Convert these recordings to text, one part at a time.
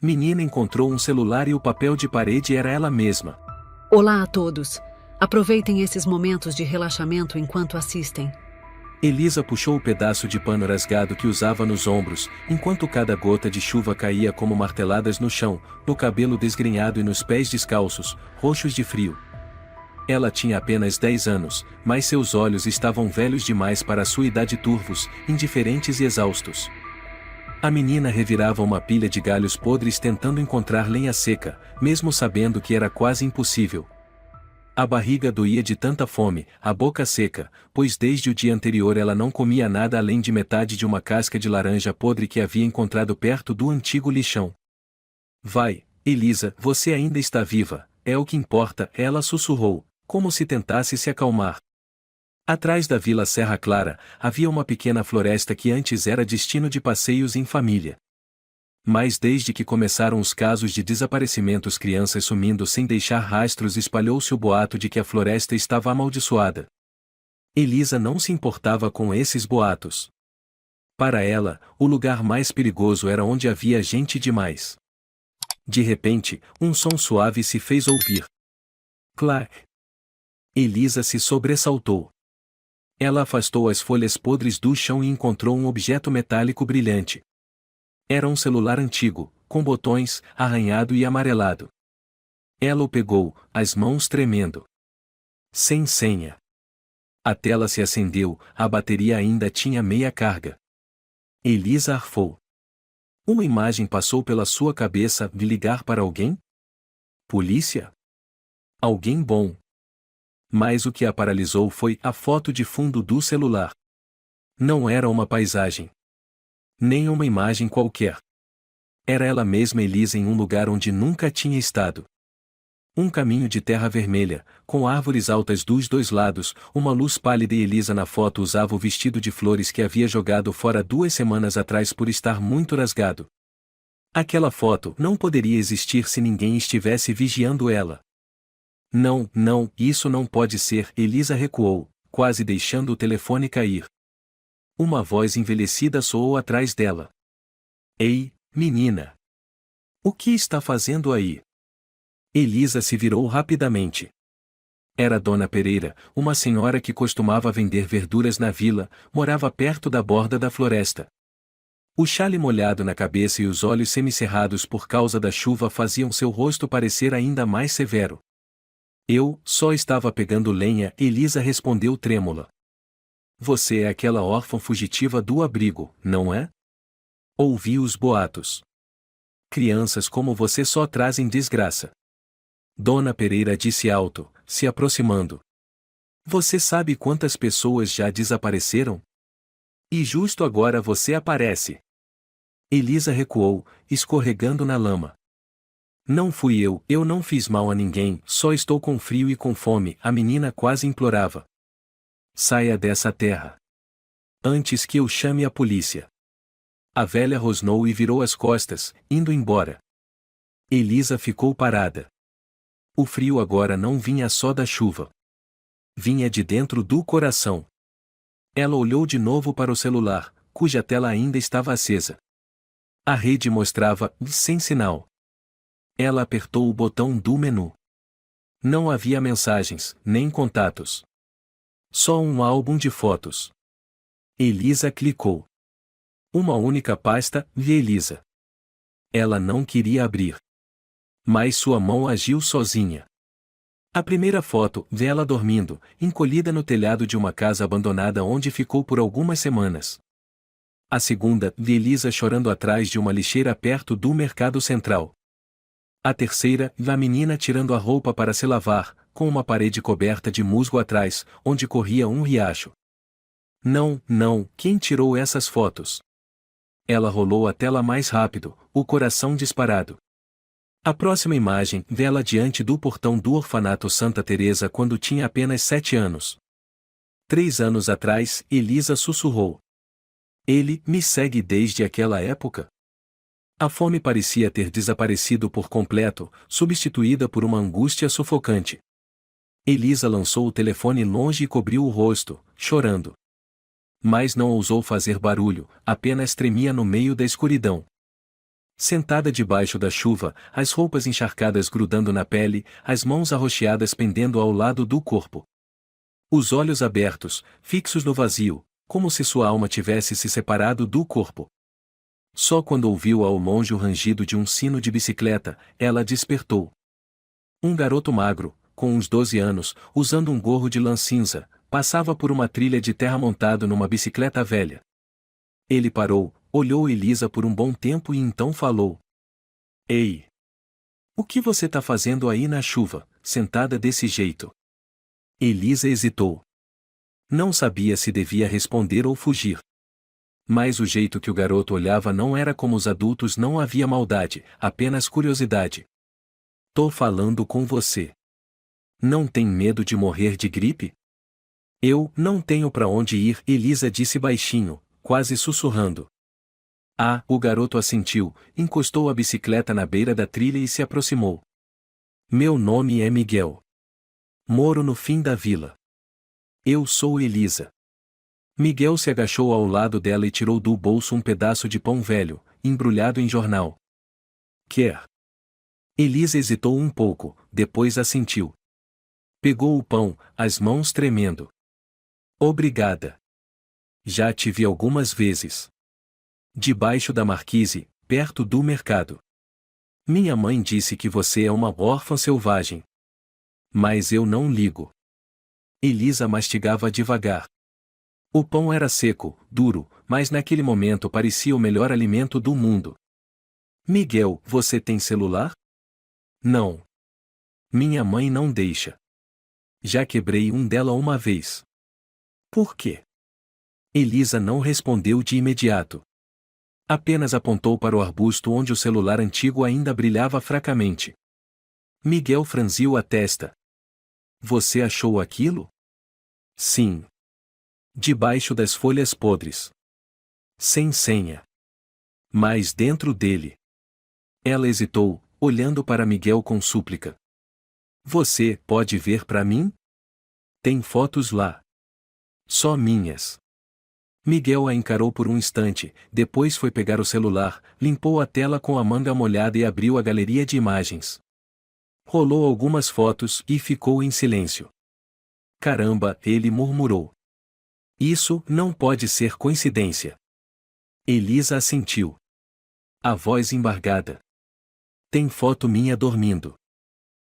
Menina encontrou um celular e o papel de parede era ela mesma. Olá a todos. Aproveitem esses momentos de relaxamento enquanto assistem. Elisa puxou o pedaço de pano rasgado que usava nos ombros, enquanto cada gota de chuva caía como marteladas no chão, no cabelo desgrenhado e nos pés descalços, roxos de frio. Ela tinha apenas 10 anos, mas seus olhos estavam velhos demais para sua idade, turvos, indiferentes e exaustos. A menina revirava uma pilha de galhos podres tentando encontrar lenha seca, mesmo sabendo que era quase impossível. A barriga doía de tanta fome, a boca seca, pois desde o dia anterior ela não comia nada além de metade de uma casca de laranja podre que havia encontrado perto do antigo lixão. Vai, Elisa, você ainda está viva, é o que importa, ela sussurrou, como se tentasse se acalmar. Atrás da Vila Serra Clara, havia uma pequena floresta que antes era destino de passeios em família. Mas desde que começaram os casos de desaparecimentos, crianças sumindo sem deixar rastros, espalhou-se o boato de que a floresta estava amaldiçoada. Elisa não se importava com esses boatos. Para ela, o lugar mais perigoso era onde havia gente demais. De repente, um som suave se fez ouvir. Clark! Elisa se sobressaltou. Ela afastou as folhas podres do chão e encontrou um objeto metálico brilhante. Era um celular antigo, com botões, arranhado e amarelado. Ela o pegou, as mãos tremendo. Sem senha. A tela se acendeu, a bateria ainda tinha meia carga. Elisa arfou. Uma imagem passou pela sua cabeça: de ligar para alguém? Polícia? Alguém bom. Mas o que a paralisou foi a foto de fundo do celular. Não era uma paisagem. Nem uma imagem qualquer. Era ela mesma, Elisa, em um lugar onde nunca tinha estado. Um caminho de terra vermelha, com árvores altas dos dois lados, uma luz pálida, e Elisa na foto usava o vestido de flores que havia jogado fora 2 semanas atrás por estar muito rasgado. Aquela foto não poderia existir se ninguém estivesse vigiando ela. Não, não, isso não pode ser. Elisa recuou, quase deixando o telefone cair. Uma voz envelhecida soou atrás dela. Ei, menina! O que está fazendo aí? Elisa se virou rapidamente. Era Dona Pereira, uma senhora que costumava vender verduras na vila, morava perto da borda da floresta. O xale molhado na cabeça e os olhos semicerrados por causa da chuva faziam seu rosto parecer ainda mais severo. Eu só estava pegando lenha, Elisa respondeu trêmula. Você é aquela órfã fugitiva do abrigo, não é? Ouvi os boatos. Crianças como você só trazem desgraça. Dona Pereira disse alto, se aproximando. Você sabe quantas pessoas já desapareceram? E justo agora você aparece. Elisa recuou, escorregando na lama. Não fui eu não fiz mal a ninguém, só estou com frio e com fome, a menina quase implorava. Saia dessa terra. Antes que eu chame a polícia. A velha rosnou e virou as costas, indo embora. Elisa ficou parada. O frio agora não vinha só da chuva. Vinha de dentro do coração. Ela olhou de novo para o celular, cuja tela ainda estava acesa. A rede mostrava sem sinal. Ela apertou o botão do menu. Não havia mensagens, nem contatos. Só um álbum de fotos. Elisa clicou. Uma única pasta, de Elisa. Ela não queria abrir. Mas sua mão agiu sozinha. A primeira foto, dela dormindo, encolhida no telhado de uma casa abandonada onde ficou por algumas semanas. A segunda, de Elisa chorando atrás de uma lixeira perto do mercado central. A terceira, da menina tirando a roupa para se lavar, com uma parede coberta de musgo atrás, onde corria um riacho. Não, não, quem tirou essas fotos? Ela rolou a tela mais rápido, o coração disparado. A próxima imagem, dela diante do portão do orfanato Santa Teresa quando tinha apenas 7 anos. 3 anos atrás, Elisa sussurrou. Ele me segue desde aquela época? A fome parecia ter desaparecido por completo, substituída por uma angústia sufocante. Elisa lançou o telefone longe e cobriu o rosto, chorando. Mas não ousou fazer barulho, apenas tremia no meio da escuridão. Sentada debaixo da chuva, as roupas encharcadas grudando na pele, as mãos arroxeadas pendendo ao lado do corpo. Os olhos abertos, fixos no vazio, como se sua alma tivesse se separado do corpo. Só quando ouviu ao longe o rangido de um sino de bicicleta, ela despertou. Um garoto magro, com uns 12 anos, usando um gorro de lã cinza, passava por uma trilha de terra montado numa bicicleta velha. Ele parou, olhou Elisa por um bom tempo e então falou: Ei! O que você tá fazendo aí na chuva, sentada desse jeito? Elisa hesitou. Não sabia se devia responder ou fugir. Mas o jeito que o garoto olhava não era como os adultos, não havia maldade, apenas curiosidade. Tô falando com você. Não tem medo de morrer de gripe? Eu não tenho pra onde ir, Elisa disse baixinho, quase sussurrando. Ah, o garoto assentiu, encostou a bicicleta na beira da trilha e se aproximou. Meu nome é Miguel. Moro no fim da vila. Eu sou Elisa. Miguel se agachou ao lado dela e tirou do bolso um pedaço de pão velho, embrulhado em jornal. Quer? Elisa hesitou um pouco, depois assentiu. Pegou o pão, as mãos tremendo. Obrigada. Já te vi algumas vezes. Debaixo da marquise, perto do mercado. Minha mãe disse que você é uma órfã selvagem. Mas eu não ligo. Elisa mastigava devagar. O pão era seco, duro, mas naquele momento parecia o melhor alimento do mundo. Miguel, você tem celular? Não. Minha mãe não deixa. Já quebrei um dela uma vez. Por quê? Elisa não respondeu de imediato. Apenas apontou para o arbusto onde o celular antigo ainda brilhava fracamente. Miguel franziu a testa. Você achou aquilo? Sim. Debaixo das folhas podres. Sem senha. Mas dentro dele. Ela hesitou, olhando para Miguel com súplica. Você pode ver para mim? Tem fotos lá. Só minhas. Miguel a encarou por um instante, depois foi pegar o celular, limpou a tela com a manga molhada e abriu a galeria de imagens. Rolou algumas fotos e ficou em silêncio. Caramba, ele murmurou. Isso não pode ser coincidência. Elisa assentiu. A voz embargada. Tem foto minha dormindo.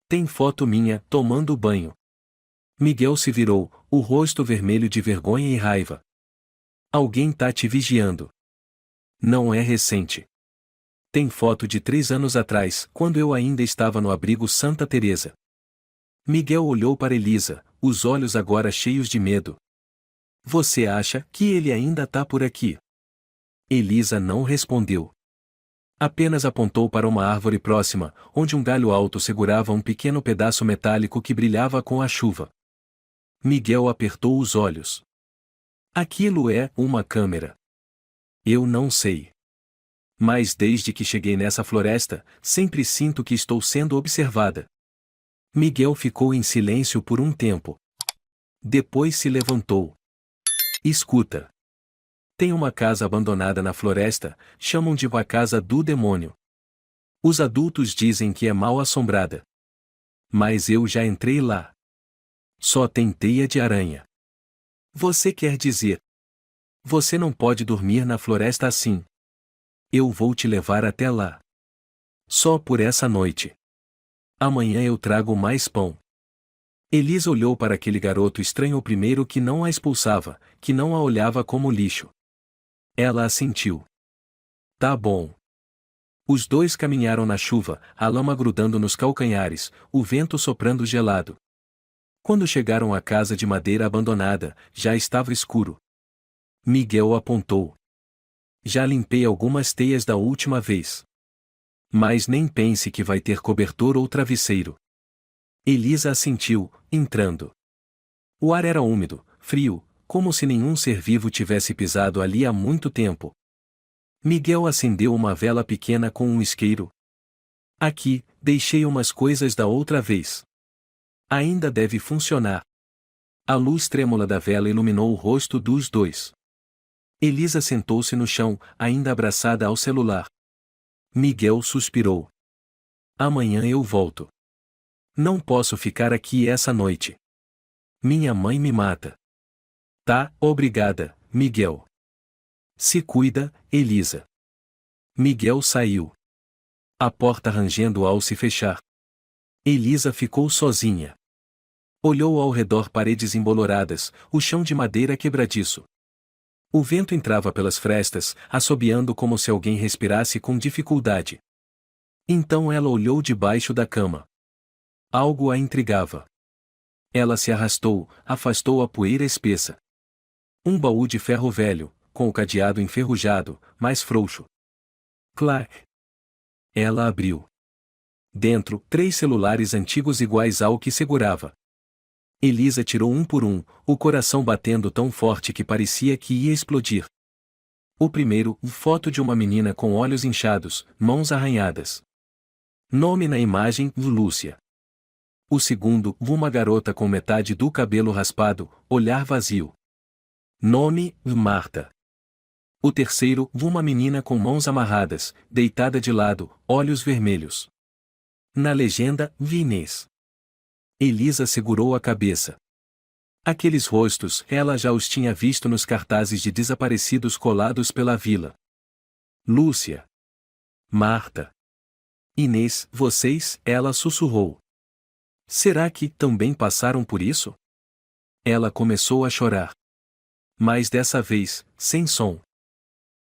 Tem foto minha tomando banho. Miguel se virou, o rosto vermelho de vergonha e raiva. Alguém tá te vigiando. Não é recente. Tem foto de 3 anos atrás, quando eu ainda estava no abrigo Santa Teresa. Miguel olhou para Elisa, os olhos agora cheios de medo. Você acha que ele ainda tá por aqui? Elisa não respondeu. Apenas apontou para uma árvore próxima, onde um galho alto segurava um pequeno pedaço metálico que brilhava com a chuva. Miguel apertou os olhos. Aquilo é uma câmera. Eu não sei. Mas desde que cheguei nessa floresta, sempre sinto que estou sendo observada. Miguel ficou em silêncio por um tempo. Depois se levantou. Escuta. Tem uma casa abandonada na floresta, chamam de a casa do demônio. Os adultos dizem que é mal assombrada. Mas eu já entrei lá. Só tem teia de aranha. Você quer dizer? Você não pode dormir na floresta assim. Eu vou te levar até lá. Só por essa noite. Amanhã eu trago mais pão. Elisa olhou para aquele garoto estranho primeiro que não a expulsava, que não a olhava como lixo. Ela assentiu. Tá bom. Os dois caminharam na chuva, a lama grudando nos calcanhares, o vento soprando gelado. Quando chegaram à casa de madeira abandonada, já estava escuro. Miguel apontou. Já limpei algumas teias da última vez. Mas nem pense que vai ter cobertor ou travesseiro. Elisa assentiu, entrando. O ar era úmido, frio, como se nenhum ser vivo tivesse pisado ali há muito tempo. Miguel acendeu uma vela pequena com um isqueiro. Aqui, deixei umas coisas da outra vez. Ainda deve funcionar. A luz trêmula da vela iluminou o rosto dos dois. Elisa sentou-se no chão, ainda abraçada ao celular. Miguel suspirou. Amanhã eu volto. Não posso ficar aqui essa noite. Minha mãe me mata. Tá, obrigada, Miguel. Se cuida, Elisa. Miguel saiu. A porta rangendo ao se fechar. Elisa ficou sozinha. Olhou ao redor, paredes emboloradas, o chão de madeira quebradiço. O vento entrava pelas frestas, assobiando como se alguém respirasse com dificuldade. Então ela olhou debaixo da cama. Algo a intrigava. Ela se arrastou, afastou a poeira espessa. Um baú de ferro velho, com o cadeado enferrujado, mais frouxo. Clac! Ela abriu. Dentro, 3 celulares antigos iguais ao que segurava. Elisa tirou um por um, o coração batendo tão forte que parecia que ia explodir. O primeiro, foto de uma menina com olhos inchados, mãos arranhadas. Nome na imagem, Lúcia. O segundo, uma garota com metade do cabelo raspado, olhar vazio. Nome, Marta. O terceiro, uma menina com mãos amarradas, deitada de lado, olhos vermelhos. Na legenda, Inês. Elisa segurou a cabeça. Aqueles rostos, ela já os tinha visto nos cartazes de desaparecidos colados pela vila. Lúcia. Marta. Inês, vocês, ela sussurrou. Será que também passaram por isso? Ela começou a chorar. Mas dessa vez, sem som.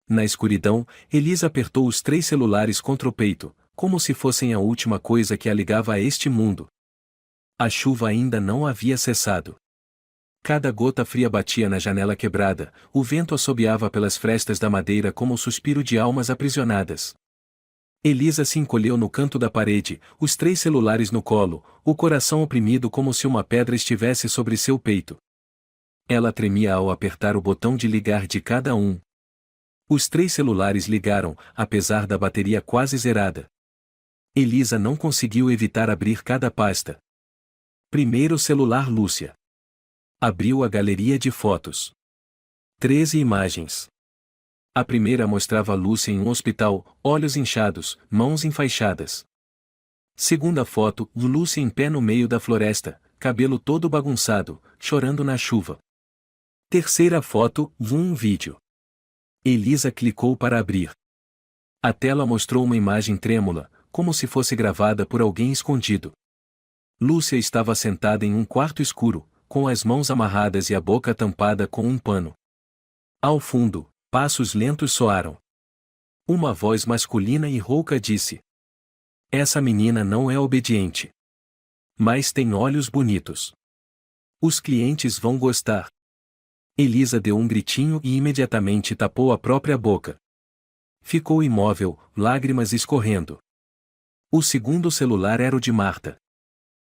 Na escuridão, Elisa apertou os 3 celulares contra o peito, como se fossem a última coisa que a ligava a este mundo. A chuva ainda não havia cessado. Cada gota fria batia na janela quebrada, o vento assobiava pelas frestas da madeira como um suspiro de almas aprisionadas. Elisa se encolheu no canto da parede, os 3 celulares no colo, o coração oprimido como se uma pedra estivesse sobre seu peito. Ela tremia ao apertar o botão de ligar de cada um. Os 3 celulares ligaram, apesar da bateria quase zerada. Elisa não conseguiu evitar abrir cada pasta. Primeiro celular Lúcia. Abriu a galeria de fotos. 13 imagens. A primeira mostrava Lúcia em um hospital, olhos inchados, mãos enfaixadas. Segunda foto, Lúcia em pé no meio da floresta, cabelo todo bagunçado, chorando na chuva. Terceira foto, um vídeo. Elisa clicou para abrir. A tela mostrou uma imagem trêmula, como se fosse gravada por alguém escondido. Lúcia estava sentada em um quarto escuro, com as mãos amarradas e a boca tampada com um pano. Ao fundo, passos lentos soaram. Uma voz masculina e rouca disse: "Essa menina não é obediente. Mas tem olhos bonitos. Os clientes vão gostar." Elisa deu um gritinho e imediatamente tapou a própria boca. Ficou imóvel, lágrimas escorrendo. O segundo celular era o de Marta.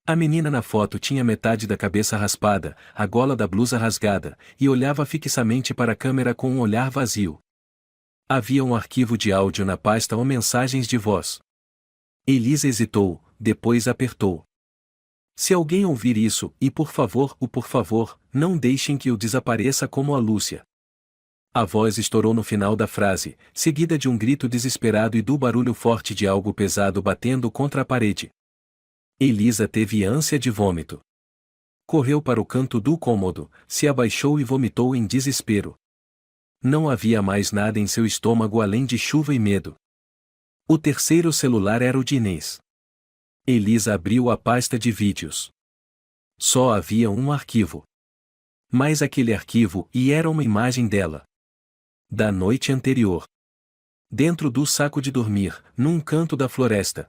A menina na foto tinha metade da cabeça raspada, a gola da blusa rasgada, e olhava fixamente para a câmera com um olhar vazio. Havia um arquivo de áudio na pasta ou mensagens de voz. Elisa hesitou, depois apertou. Se alguém ouvir isso, e por favor, não deixem que eu desapareça como a Lúcia. A voz estourou no final da frase, seguida de um grito desesperado e do barulho forte de algo pesado batendo contra a parede. Elisa teve ânsia de vômito. Correu para o canto do cômodo, se abaixou e vomitou em desespero. Não havia mais nada em seu estômago além de chuva e medo. O terceiro celular era o de Inês. Elisa abriu a pasta de vídeos. Só havia um arquivo. Mas aquele arquivo, e era uma imagem dela. Da noite anterior. Dentro do saco de dormir, num canto da floresta.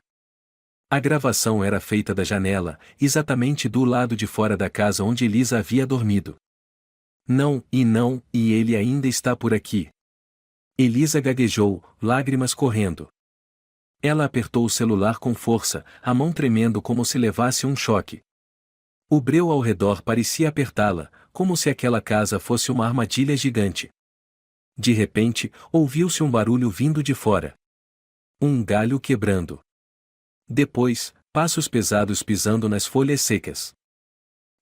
A gravação era feita da janela, exatamente do lado de fora da casa onde Elisa havia dormido. Não, e ele ainda está por aqui. Elisa gaguejou, lágrimas correndo. Ela apertou o celular com força, a mão tremendo como se levasse um choque. O breu ao redor parecia apertá-la, como se aquela casa fosse uma armadilha gigante. De repente, ouviu-se um barulho vindo de fora. Um galho quebrando. Depois, passos pesados pisando nas folhas secas.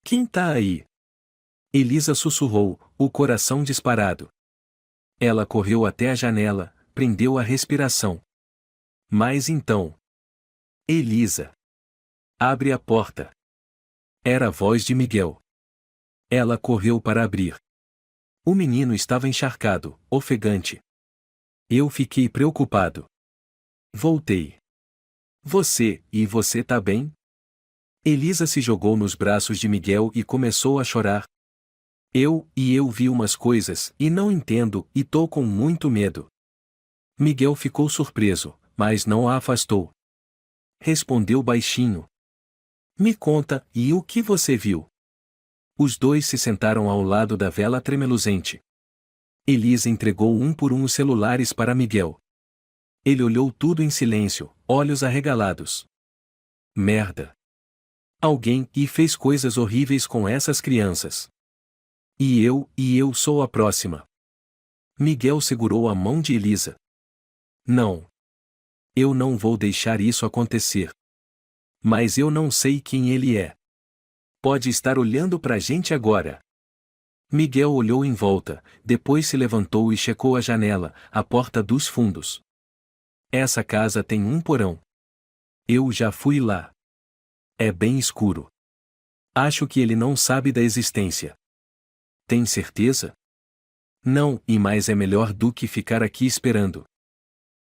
"Quem tá aí?" Elisa sussurrou, o coração disparado. Ela correu até a janela, prendeu a respiração. Mas então... Elisa! Abre a porta. Era a voz de Miguel. Ela correu para abrir. O menino estava encharcado, ofegante. Eu fiquei preocupado. Voltei. Você tá bem? Elisa se jogou nos braços de Miguel e começou a chorar. Eu vi umas coisas e não entendo e tô com muito medo. Miguel ficou surpreso, mas não a afastou. Respondeu baixinho. Me conta, e o que você viu? Os dois se sentaram ao lado da vela tremeluzente. Elisa entregou um por um os celulares para Miguel. Ele olhou tudo em silêncio, olhos arregalados. Merda! Alguém fez coisas horríveis com essas crianças. E eu sou a próxima. Miguel segurou a mão de Elisa. Não. Eu não vou deixar isso acontecer. Mas eu não sei quem ele é. Pode estar olhando pra gente agora. Miguel olhou em volta, depois se levantou e checou a janela, a porta dos fundos. Essa casa tem um porão. Eu já fui lá. É bem escuro. Acho que ele não sabe da existência. Tem certeza? Não, mas é melhor do que ficar aqui esperando.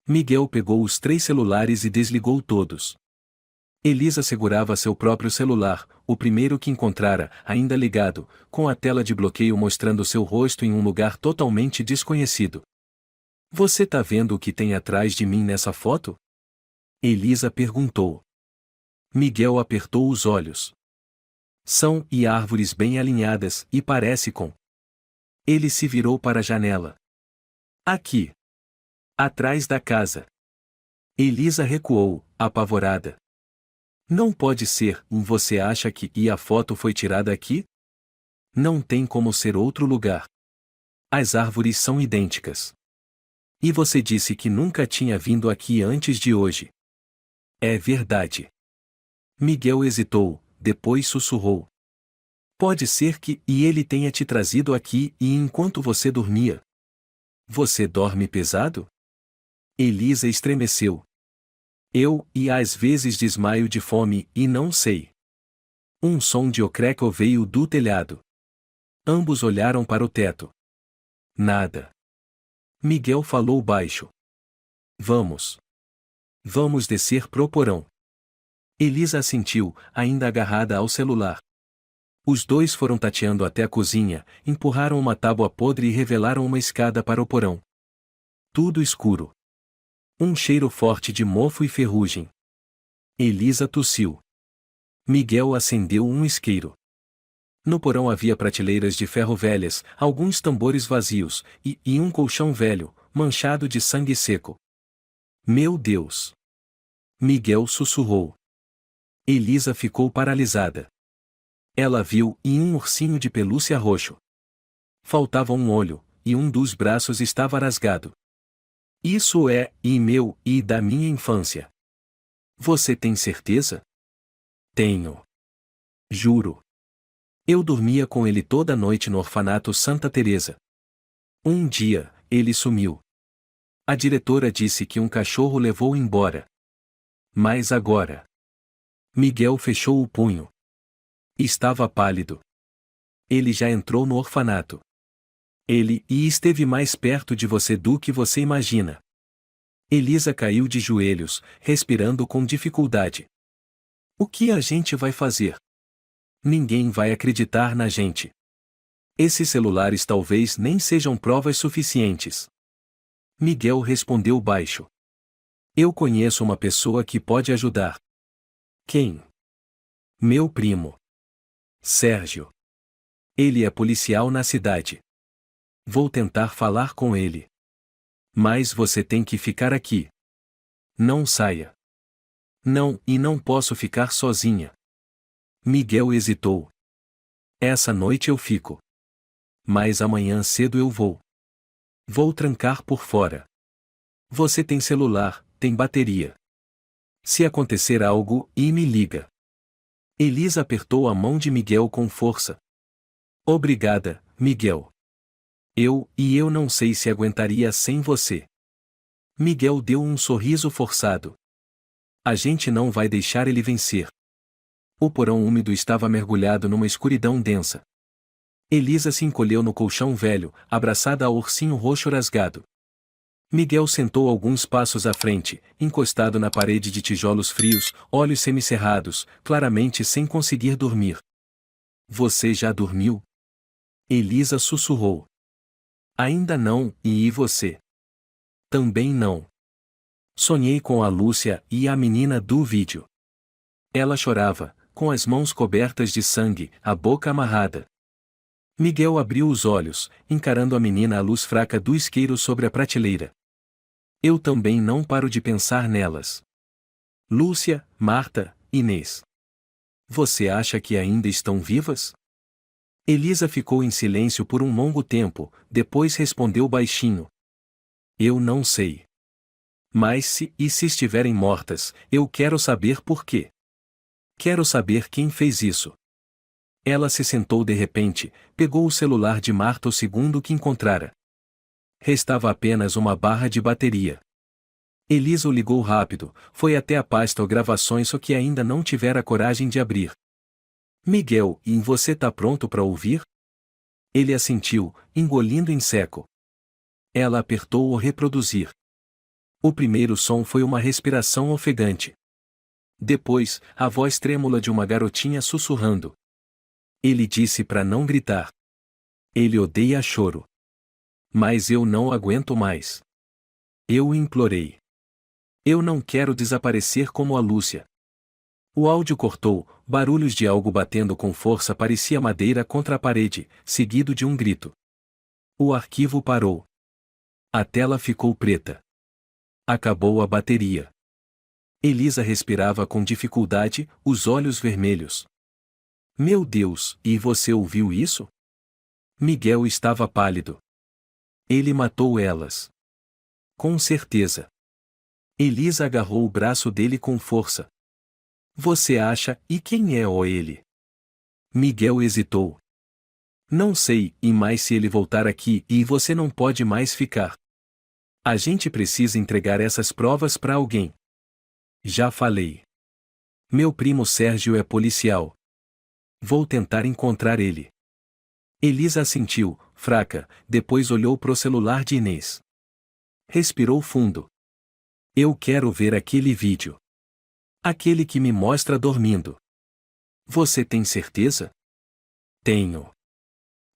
Miguel pegou os 3 celulares e desligou todos. Elisa segurava seu próprio celular, o primeiro que encontrara, ainda ligado, com a tela de bloqueio mostrando seu rosto em um lugar totalmente desconhecido. Você tá vendo o que tem atrás de mim nessa foto? Elisa perguntou. Miguel apertou os olhos. São árvores bem alinhadas e parece com. Ele se virou para a janela. Aqui. Atrás da casa. Elisa recuou, apavorada. Não pode ser, você acha que a foto foi tirada aqui? Não tem como ser outro lugar. As árvores são idênticas. E você disse que nunca tinha vindo aqui antes de hoje. É verdade. Miguel hesitou, depois sussurrou. Pode ser que ele tenha te trazido aqui enquanto você dormia. Você dorme pesado? Elisa estremeceu. Eu às vezes desmaio de fome e não sei. Um som de ocreco veio do telhado. Ambos olharam para o teto. Nada. Miguel falou baixo. Vamos. Vamos descer pro porão. Elisa assentiu, ainda agarrada ao celular. Os dois foram tateando até a cozinha, empurraram uma tábua podre e revelaram uma escada para o porão. Tudo escuro. Um cheiro forte de mofo e ferrugem. Elisa tossiu. Miguel acendeu um isqueiro. No porão havia prateleiras de ferro velhas, alguns tambores vazios, e um colchão velho, manchado de sangue seco. Meu Deus! Miguel sussurrou. Elisa ficou paralisada. Ela viu um ursinho de pelúcia roxo. Faltava um olho, e um dos braços estava rasgado. Isso é meu e da minha infância. Você tem certeza? Tenho. Juro. Eu dormia com ele toda noite no orfanato Santa Teresa. Um dia, ele sumiu. A diretora disse que um cachorro levou embora. Mas agora... Miguel fechou o punho. Estava pálido. Ele já entrou no orfanato. Ele esteve mais perto de você do que você imagina. Elisa caiu de joelhos, respirando com dificuldade. O que a gente vai fazer? Ninguém vai acreditar na gente. Esses celulares talvez nem sejam provas suficientes. Miguel respondeu baixo. Eu conheço uma pessoa que pode ajudar. Quem? Meu primo. Sérgio. Ele é policial na cidade. Vou tentar falar com ele. Mas você tem que ficar aqui. Não saia. Não, e não posso ficar sozinha. Miguel hesitou. Essa noite eu fico. Mas amanhã cedo eu vou. Vou trancar por fora. Você tem celular, tem bateria. Se acontecer algo, me liga. Elisa apertou a mão de Miguel com força. Obrigada, Miguel. Eu não sei se aguentaria sem você. Miguel deu um sorriso forçado. A gente não vai deixar ele vencer. O porão úmido estava mergulhado numa escuridão densa. Elisa se encolheu no colchão velho, abraçada ao ursinho roxo rasgado. Miguel sentou alguns passos à frente, encostado na parede de tijolos frios, olhos semicerrados, claramente sem conseguir dormir. Você já dormiu? Elisa sussurrou. Ainda não, e você? Também não. Sonhei com a Lúcia e a menina do vídeo. Ela chorava, com as mãos cobertas de sangue, a boca amarrada. Miguel abriu os olhos, encarando a menina à luz fraca do isqueiro sobre a prateleira. Eu também não paro de pensar nelas. Lúcia, Marta, Inês. Você acha que ainda estão vivas? Elisa ficou em silêncio por um longo tempo, depois respondeu baixinho. Eu não sei. Mas se estiverem mortas, eu quero saber por quê. Quero saber quem fez isso. Ela se sentou de repente, pegou o celular de Marta o segundo que encontrara. Restava apenas uma barra de bateria. Elisa o ligou rápido, foi até a pasta ou gravações só que ainda não tivera coragem de abrir. Miguel, e você tá pronto para ouvir? Ele assentiu, engolindo em seco. Ela apertou o reproduzir. O primeiro som foi uma respiração ofegante. Depois, a voz trêmula de uma garotinha sussurrando. Ele disse para não gritar. Ele odeia choro. Mas eu não aguento mais. Eu implorei. Eu não quero desaparecer como a Lúcia. O áudio cortou, barulhos de algo batendo com força parecia madeira contra a parede, seguido de um grito. O arquivo parou. A tela ficou preta. Acabou a bateria. Elisa respirava com dificuldade, os olhos vermelhos. Meu Deus, e você ouviu isso? Miguel estava pálido. Ele matou elas. Com certeza. Elisa agarrou o braço dele com força. Você acha, e quem é ele? Miguel hesitou. Não sei, e mais se ele voltar aqui e você não pode mais ficar. A gente precisa entregar essas provas para alguém. Já falei. Meu primo Sérgio é policial. Vou tentar encontrar ele. Elisa assentiu, fraca, depois olhou pro celular de Inês. Respirou fundo. Eu quero ver aquele vídeo. Aquele que me mostra dormindo. Você tem certeza? Tenho.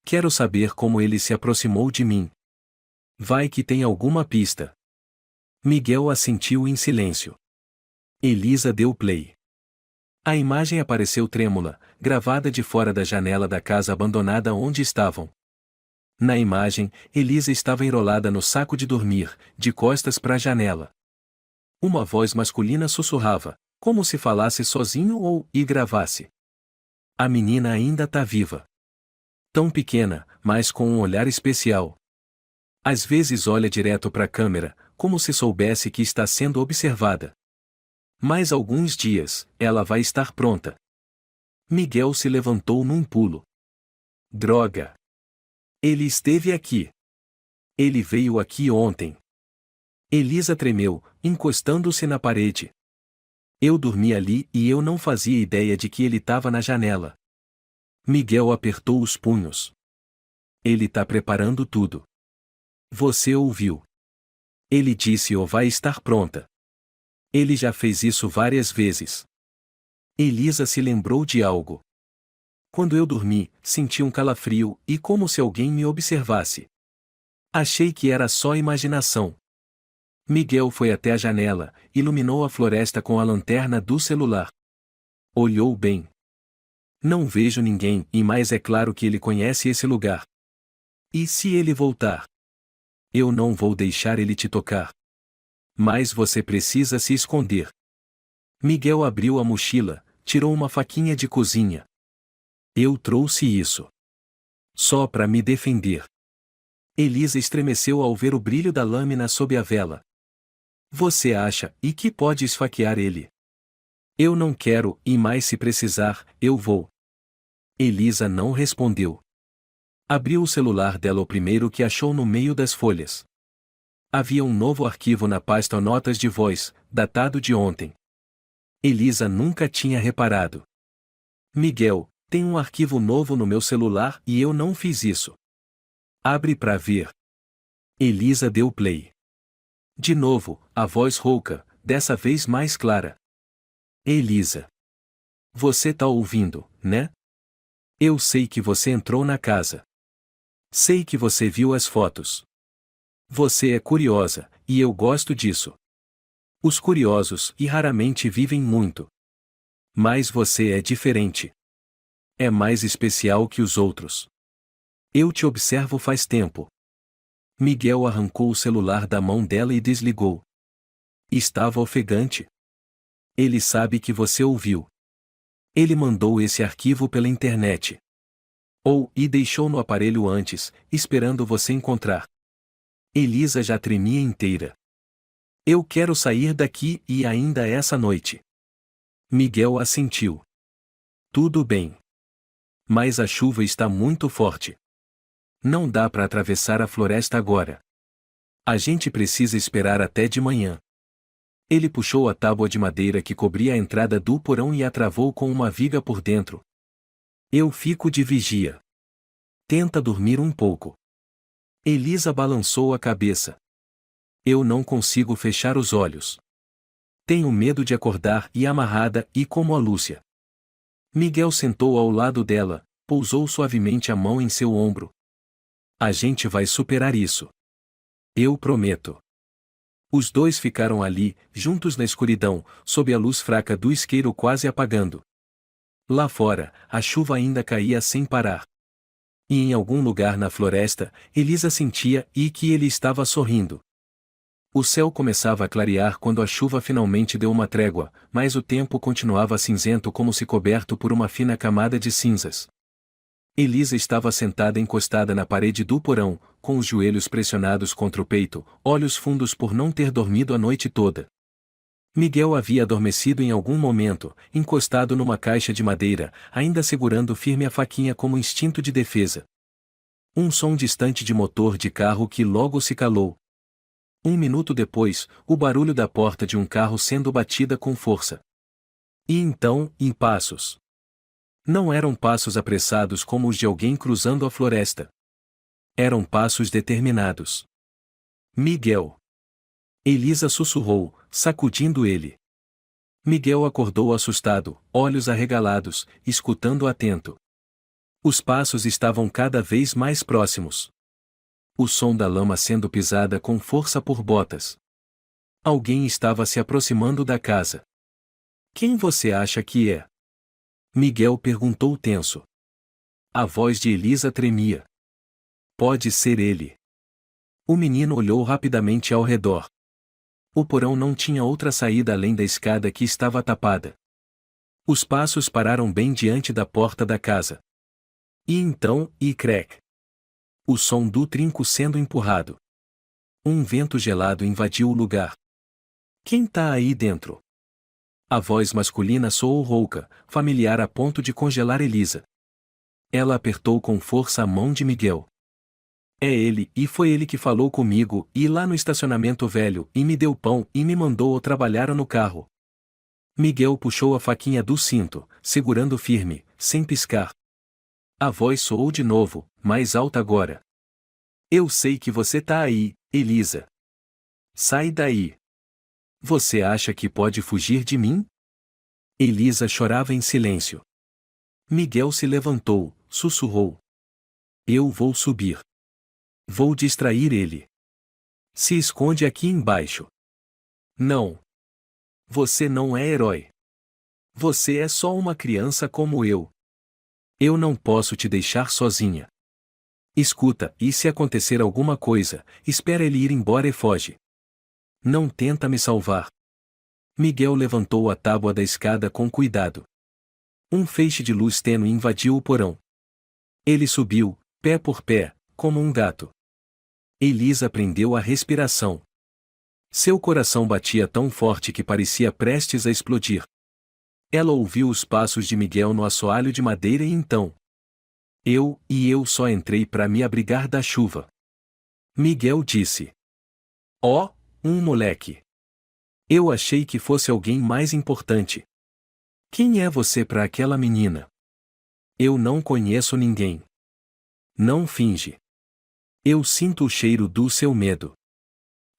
Quero saber como ele se aproximou de mim. Vai que tem alguma pista. Miguel assentiu em silêncio. Elisa deu play. A imagem apareceu trêmula, gravada de fora da janela da casa abandonada onde estavam. Na imagem, Elisa estava enrolada no saco de dormir, de costas para a janela. Uma voz masculina sussurrava, como se falasse sozinho e gravasse. A menina ainda tá viva. Tão pequena, mas com um olhar especial. Às vezes olha direto para a câmera, como se soubesse que está sendo observada. Mais alguns dias, ela vai estar pronta. Miguel se levantou num pulo. Droga! Ele esteve aqui. Ele veio aqui ontem. Elisa tremeu, encostando-se na parede. Eu dormi ali e eu não fazia ideia de que ele estava na janela. Miguel apertou os punhos. Ele tá preparando tudo. Você ouviu. Ele disse vai estar pronta. Ele já fez isso várias vezes. Elisa se lembrou de algo. Quando eu dormi, senti um calafrio e como se alguém me observasse. Achei que era só imaginação. Miguel foi até a janela, iluminou a floresta com a lanterna do celular. Olhou bem. Não vejo ninguém e mais é claro que ele conhece esse lugar. E se ele voltar? Eu não vou deixar ele te tocar. Mas você precisa se esconder. Miguel abriu a mochila, tirou uma faquinha de cozinha. Eu trouxe isso. Só para me defender. Elisa estremeceu ao ver o brilho da lâmina sob a vela. Você acha, e que pode esfaquear ele? Eu não quero, e mais se precisar, eu vou. Elisa não respondeu. Abriu o celular dela o primeiro que achou no meio das folhas. Havia um novo arquivo na pasta Notas de voz, datado de ontem. Elisa nunca tinha reparado. Miguel, tem um arquivo novo no meu celular e eu não fiz isso. Abre pra ver. Elisa deu play. De novo, a voz rouca, dessa vez mais clara. Elisa. Você tá ouvindo, né? Eu sei que você entrou na casa. Sei que você viu as fotos. Você é curiosa, e eu gosto disso. Os curiosos e raramente vivem muito. Mas você é diferente. É mais especial que os outros. Eu te observo faz tempo. Miguel arrancou o celular da mão dela e desligou. Estava ofegante. Ele sabe que você ouviu. Ele mandou esse arquivo pela internet. E deixou no aparelho antes, esperando você encontrar. Elisa já tremia inteira. Eu quero sair daqui e ainda essa noite. Miguel assentiu. Tudo bem. Mas a chuva está muito forte. Não dá para atravessar a floresta agora. A gente precisa esperar até de manhã. Ele puxou a tábua de madeira que cobria a entrada do porão e a travou com uma viga por dentro. Eu fico de vigia. Tenta dormir um pouco. Elisa balançou a cabeça. Eu não consigo fechar os olhos. Tenho medo de acordar e amarrada e como a Lúcia. Miguel sentou ao lado dela, pousou suavemente a mão em seu ombro. A gente vai superar isso. Eu prometo. Os dois ficaram ali, juntos na escuridão, sob a luz fraca do isqueiro quase apagando. Lá fora, a chuva ainda caía sem parar. E em algum lugar na floresta, Elisa sentia que ele estava sorrindo. O céu começava a clarear quando a chuva finalmente deu uma trégua, mas o tempo continuava cinzento como se coberto por uma fina camada de cinzas. Elisa estava sentada encostada na parede do porão, com os joelhos pressionados contra o peito, olhos fundos por não ter dormido a noite toda. Miguel havia adormecido em algum momento, encostado numa caixa de madeira, ainda segurando firme a faquinha como instinto de defesa. Um som distante de motor de carro que logo se calou. 1 minuto depois, o barulho da porta de um carro sendo batida com força. E então, em passos. Não eram passos apressados como os de alguém cruzando a floresta. Eram passos determinados. Miguel. Elisa sussurrou, sacudindo ele. Miguel acordou assustado, olhos arregalados, escutando atento. Os passos estavam cada vez mais próximos. O som da lama sendo pisada com força por botas. Alguém estava se aproximando da casa. Quem você acha que é? Miguel perguntou tenso. A voz de Elisa tremia. Pode ser ele. O menino olhou rapidamente ao redor. O porão não tinha outra saída além da escada que estava tapada. Os passos pararam bem diante da porta da casa. E então, crack. O som do trinco sendo empurrado. Um vento gelado invadiu o lugar. Quem tá aí dentro? A voz masculina soou rouca, familiar a ponto de congelar Elisa. Ela apertou com força a mão de Miguel. É ele, e foi ele que falou comigo, e lá no estacionamento velho, e me deu pão, e me mandou trabalhar no carro. Miguel puxou a faquinha do cinto, segurando firme, sem piscar. A voz soou de novo, mais alta agora. Eu sei que você tá aí, Elisa. Sai daí. Você acha que pode fugir de mim? Elisa chorava em silêncio. Miguel se levantou, sussurrou. Eu vou subir. Vou distrair ele. Se esconde aqui embaixo. Não. Você não é herói. Você é só uma criança como eu. Eu não posso te deixar sozinha. Escuta, e se acontecer alguma coisa, espera ele ir embora e foge. Não tenta me salvar. Miguel levantou a tábua da escada com cuidado. Um feixe de luz tênue invadiu o porão. Ele subiu, pé por pé, como um gato. Elisa prendeu a respiração. Seu coração batia tão forte que parecia prestes a explodir. Ela ouviu os passos de Miguel no assoalho de madeira e então. Eu só entrei para me abrigar da chuva. Miguel disse. Oh, um moleque. Eu achei que fosse alguém mais importante. Quem é você para aquela menina? Eu não conheço ninguém. Não finge. Eu sinto o cheiro do seu medo.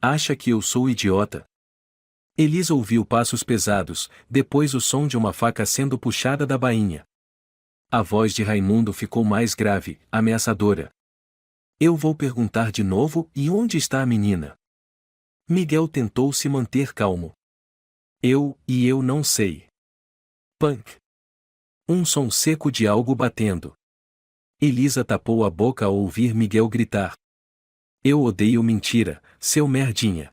Acha que eu sou idiota? Elisa ouviu passos pesados, depois o som de uma faca sendo puxada da bainha. A voz de Raimundo ficou mais grave, ameaçadora. Eu vou perguntar de novo, e onde está a menina? Miguel tentou se manter calmo. Eu não sei. Punk. Um som seco de algo batendo. Elisa tapou a boca ao ouvir Miguel gritar. Eu odeio mentira, seu merdinha.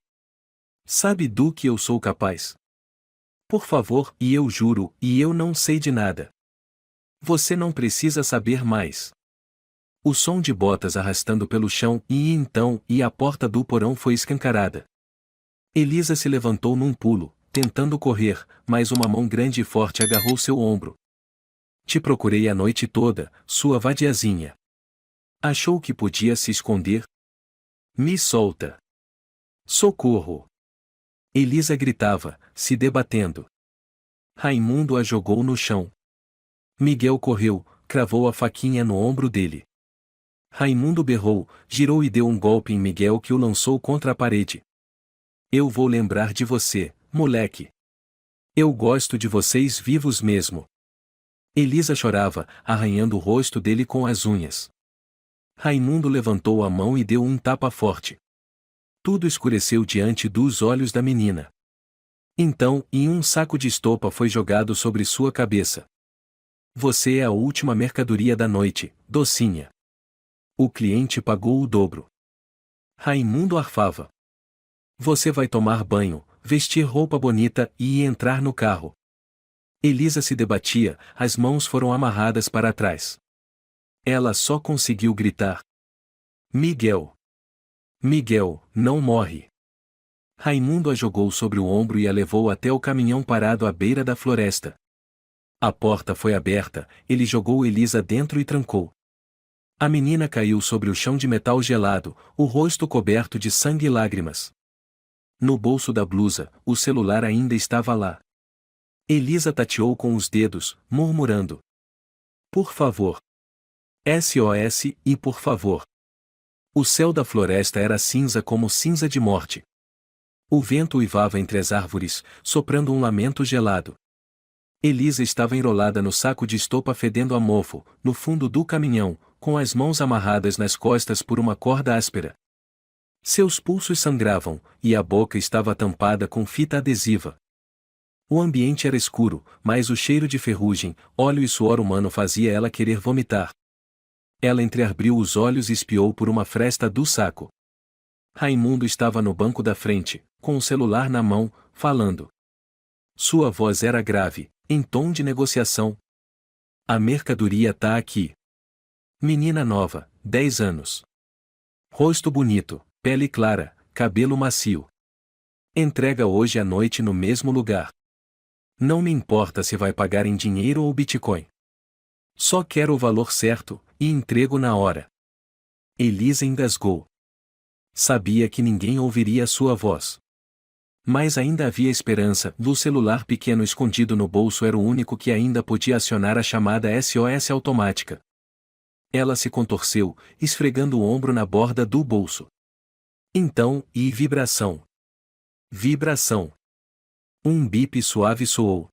Sabe do que eu sou capaz? Por favor, e eu juro, e eu não sei de nada. Você não precisa saber mais. O som de botas arrastando pelo chão e a porta do porão foi escancarada. Elisa se levantou num pulo, tentando correr, mas uma mão grande e forte agarrou seu ombro. Te procurei a noite toda, sua vadiazinha. Achou que podia se esconder? Me solta. Socorro! Elisa gritava, se debatendo. Raimundo a jogou no chão. Miguel correu, cravou a faquinha no ombro dele. Raimundo berrou, girou e deu um golpe em Miguel que o lançou contra a parede. Eu vou lembrar de você, moleque. Eu gosto de vocês vivos mesmo. Elisa chorava, arranhando o rosto dele com as unhas. Raimundo levantou a mão e deu um tapa forte. Tudo escureceu diante dos olhos da menina. Então, um saco de estopa foi jogado sobre sua cabeça. Você é a última mercadoria da noite, docinha. O cliente pagou o dobro. Raimundo arfava. Você vai tomar banho, vestir roupa bonita e entrar no carro. Elisa se debatia, as mãos foram amarradas para trás. Ela só conseguiu gritar. Miguel! Miguel, não morre! Raimundo a jogou sobre o ombro e a levou até o caminhão parado à beira da floresta. A porta foi aberta, ele jogou Elisa dentro e trancou. A menina caiu sobre o chão de metal gelado, o rosto coberto de sangue e lágrimas. No bolso da blusa, o celular ainda estava lá. Elisa tateou com os dedos, murmurando. Por favor. SOS, e por favor. O céu da floresta era cinza como cinza de morte. O vento uivava entre as árvores, soprando um lamento gelado. Elisa estava enrolada no saco de estopa fedendo a mofo, no fundo do caminhão, com as mãos amarradas nas costas por uma corda áspera. Seus pulsos sangravam, e a boca estava tampada com fita adesiva. O ambiente era escuro, mas o cheiro de ferrugem, óleo e suor humano fazia ela querer vomitar. Ela entreabriu os olhos e espiou por uma fresta do saco. Raimundo estava no banco da frente, com o celular na mão, falando. Sua voz era grave, em tom de negociação. A mercadoria tá aqui. Menina nova, 10 anos. Rosto bonito, pele clara, cabelo macio. Entrega hoje à noite no mesmo lugar. Não me importa se vai pagar em dinheiro ou Bitcoin. Só quero o valor certo, e entrego na hora. Elisa engasgou. Sabia que ninguém ouviria sua voz. Mas ainda havia esperança, o celular pequeno escondido no bolso era o único que ainda podia acionar a chamada SOS automática. Ela se contorceu, esfregando o ombro na borda do bolso. Então, vibração. Vibração. Um bip suave soou.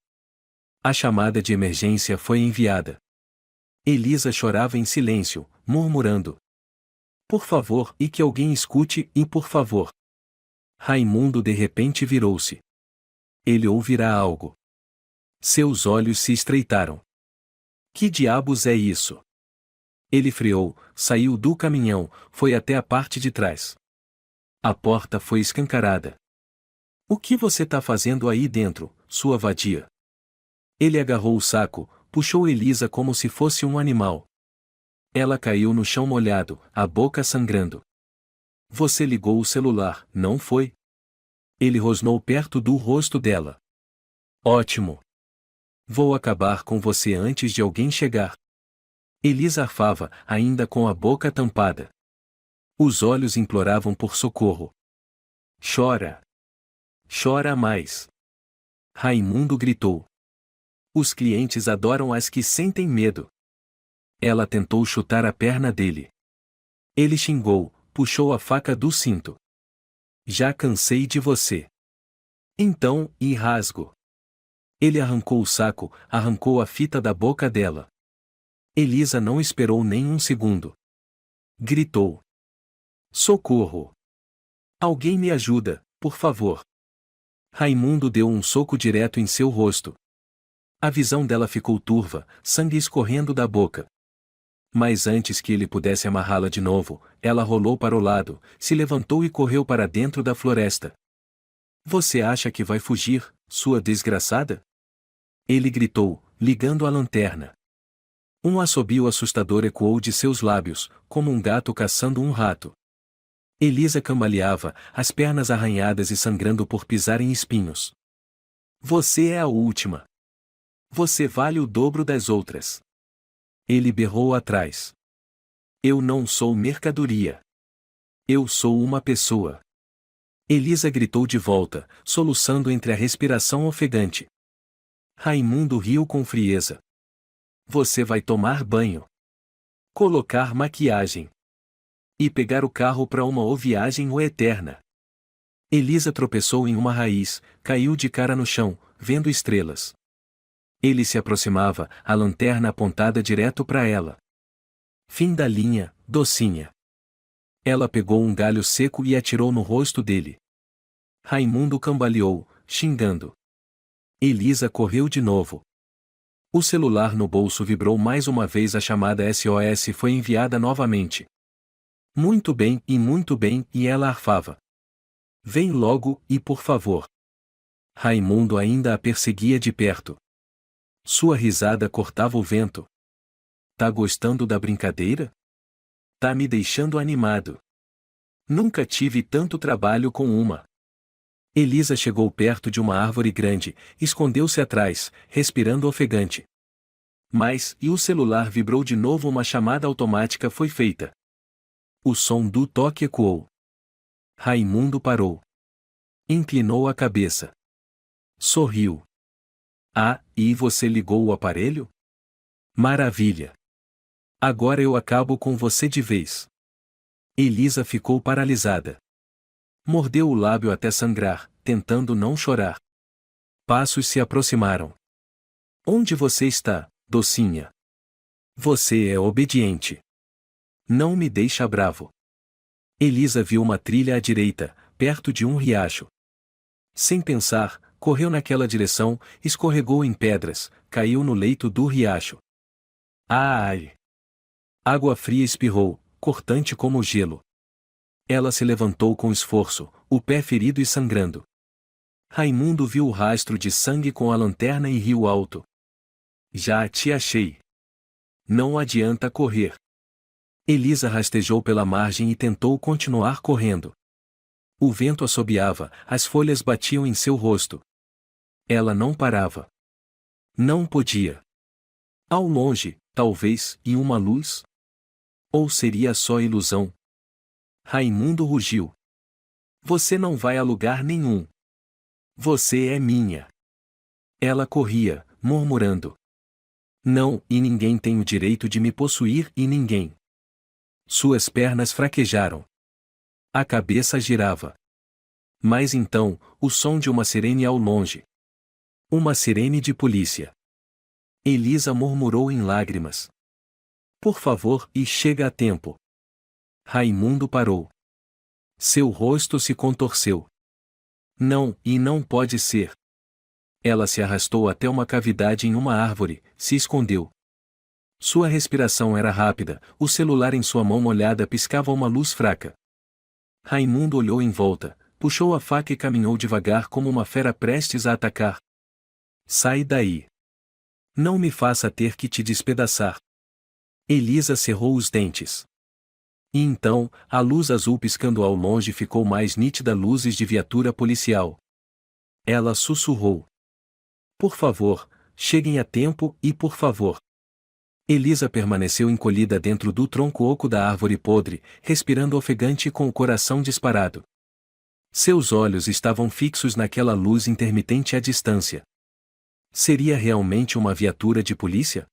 A chamada de emergência foi enviada. Elisa chorava em silêncio, murmurando. Por favor, e que alguém escute, e por favor. Raimundo de repente virou-se. Ele ouvirá algo. Seus olhos se estreitaram. Que diabos é isso? Ele freou, saiu do caminhão, foi até a parte de trás. A porta foi escancarada. O que você tá fazendo aí dentro, sua vadia? Ele agarrou o saco, puxou Elisa como se fosse um animal. Ela caiu no chão molhado, a boca sangrando. Você ligou o celular, não foi? Ele rosnou perto do rosto dela. Ótimo. Vou acabar com você antes de alguém chegar. Elisa arfava, ainda com a boca tampada. Os olhos imploravam por socorro. Chora! Chora mais! Raimundo gritou. Os clientes adoram as que sentem medo. Ela tentou chutar a perna dele. Ele xingou, puxou a faca do cinto. Já cansei de você. Então, e rasgo. Ele arrancou o saco, arrancou a fita da boca dela. Elisa não esperou nem um segundo. Gritou. Socorro! Alguém me ajuda, por favor. Raimundo deu um soco direto em seu rosto. A visão dela ficou turva, sangue escorrendo da boca. Mas antes que ele pudesse amarrá-la de novo, ela rolou para o lado, se levantou e correu para dentro da floresta. Você acha que vai fugir, sua desgraçada? Ele gritou, ligando a lanterna. Um assobio assustador ecoou de seus lábios, como um gato caçando um rato. Elisa cambaleava, as pernas arranhadas e sangrando por pisar em espinhos. Você é a última. Você vale o dobro das outras. Ele berrou atrás. Eu não sou mercadoria. Eu sou uma pessoa. Elisa gritou de volta, soluçando entre a respiração ofegante. Raimundo riu com frieza. Você vai tomar banho. Colocar maquiagem. E pegar o carro para uma viagem ou eterna. Elisa tropeçou em uma raiz, caiu de cara no chão, vendo estrelas. Ele se aproximava, a lanterna apontada direto para ela. Fim da linha, docinha. Ela pegou um galho seco e atirou no rosto dele. Raimundo cambaleou, xingando. Elisa correu de novo. O celular no bolso vibrou mais uma vez, a chamada SOS foi enviada novamente. Muito bem, e ela arfava. Vem logo, e por favor. Raimundo ainda a perseguia de perto. Sua risada cortava o vento. Tá gostando da brincadeira? Tá me deixando animado. Nunca tive tanto trabalho com uma. Elisa chegou perto de uma árvore grande, escondeu-se atrás, respirando ofegante. Mas, e o celular vibrou de novo, uma chamada automática foi feita. O som do toque ecoou. Raimundo parou. Inclinou a cabeça. Sorriu. Ah, e você ligou o aparelho? Maravilha. Agora eu acabo com você de vez. Elisa ficou paralisada. Mordeu o lábio até sangrar, tentando não chorar. Passos se aproximaram. Onde você está, docinha? Você é obediente. Não me deixa bravo. Elisa viu uma trilha à direita, perto de um riacho. Sem pensar, correu naquela direção, escorregou em pedras, caiu no leito do riacho. Ai! Água fria espirrou, cortante como gelo. Ela se levantou com esforço, o pé ferido e sangrando. Raimundo viu o rastro de sangue com a lanterna e riu alto. Já te achei. Não adianta correr. Elisa rastejou pela margem e tentou continuar correndo. O vento assobiava, as folhas batiam em seu rosto. Ela não parava. Não podia. Ao longe, talvez, e uma luz? Ou seria só ilusão? Raimundo rugiu. Você não vai a lugar nenhum. Você é minha. Ela corria, murmurando. Não, e ninguém tem o direito de me possuir, e ninguém. Suas pernas fraquejaram. A cabeça girava. Mas então, o som de uma sirene ao longe. Uma sirene de polícia. Elisa murmurou em lágrimas. Por favor, e chega a tempo. Raimundo parou. Seu rosto se contorceu. Não, e não pode ser. Ela se arrastou até uma cavidade em uma árvore, se escondeu. Sua respiração era rápida, o celular em sua mão molhada piscava uma luz fraca. Raimundo olhou em volta, puxou a faca e caminhou devagar como uma fera prestes a atacar. Sai daí. Não me faça ter que te despedaçar. Elisa cerrou os dentes. E então, a luz azul piscando ao longe ficou mais nítida, luzes de viatura policial. Ela sussurrou. Por favor, cheguem a tempo, e por favor. Elisa permaneceu encolhida dentro do tronco oco da árvore podre, respirando ofegante e com o coração disparado. Seus olhos estavam fixos naquela luz intermitente à distância. Seria realmente uma viatura de polícia?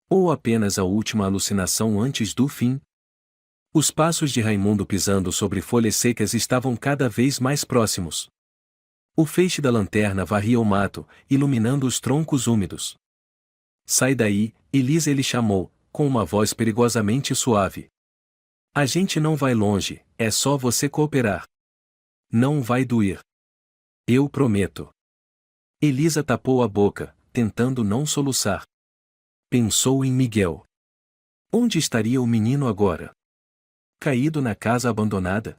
Ou apenas a última alucinação antes do fim? Os passos de Raimundo pisando sobre folhas secas estavam cada vez mais próximos. O feixe da lanterna varria o mato, iluminando os troncos úmidos. Sai daí, Elisa, ele chamou, com uma voz perigosamente suave. A gente não vai longe, é só você cooperar. Não vai doer. Eu prometo. Elisa tapou a boca, tentando não soluçar. Pensou em Miguel. Onde estaria o menino agora? Caído na casa abandonada?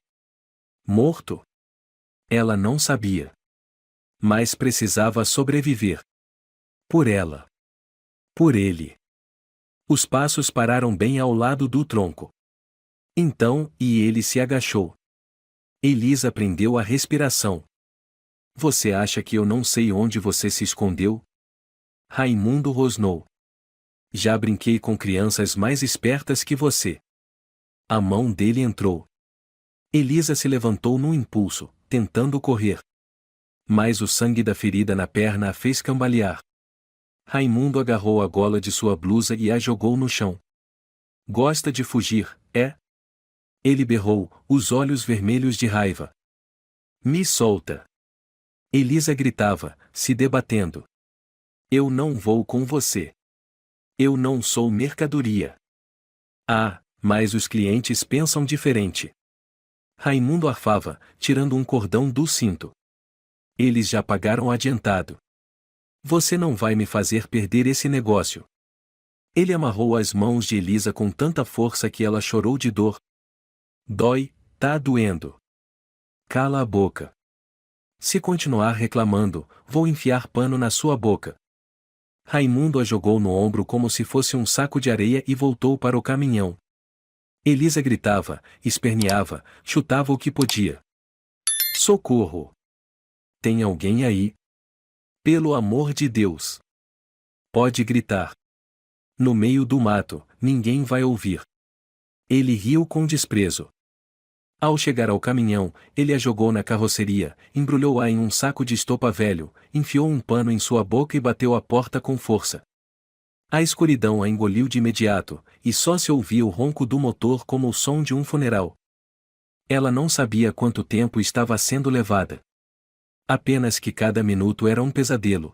Morto? Ela não sabia. Mas precisava sobreviver. Por ela. Por ele. Os passos pararam bem ao lado do tronco. Então, ele se agachou. Elisa prendeu a respiração. Você acha que eu não sei onde você se escondeu? Raimundo rosnou. Já brinquei com crianças mais espertas que você. A mão dele entrou. Elisa se levantou num impulso, tentando correr. Mas o sangue da ferida na perna a fez cambalear. Raimundo agarrou a gola de sua blusa e a jogou no chão. Gosta de fugir, é? Ele berrou, os olhos vermelhos de raiva. Me solta! Elisa gritava, se debatendo. Eu não vou com você. Eu não sou mercadoria. Ah, mas os clientes pensam diferente. Raimundo arfava, tirando um cordão do cinto. Eles já pagaram adiantado. Você não vai me fazer perder esse negócio. Ele amarrou as mãos de Elisa com tanta força que ela chorou de dor. Dói, tá doendo. Cala a boca. Se continuar reclamando, vou enfiar pano na sua boca. Raimundo a jogou no ombro como se fosse um saco de areia e voltou para o caminhão. Elisa gritava, esperneava, chutava o que podia. Socorro! Tem alguém aí? Pelo amor de Deus! Pode gritar. No meio do mato, ninguém vai ouvir. Ele riu com desprezo. Ao chegar ao caminhão, ele a jogou na carroceria, embrulhou-a em um saco de estopa velho, enfiou um pano em sua boca e bateu a porta com força. A escuridão a engoliu de imediato, e só se ouvia o ronco do motor como o som de um funeral. Ela não sabia quanto tempo estava sendo levada. Apenas que cada minuto era um pesadelo.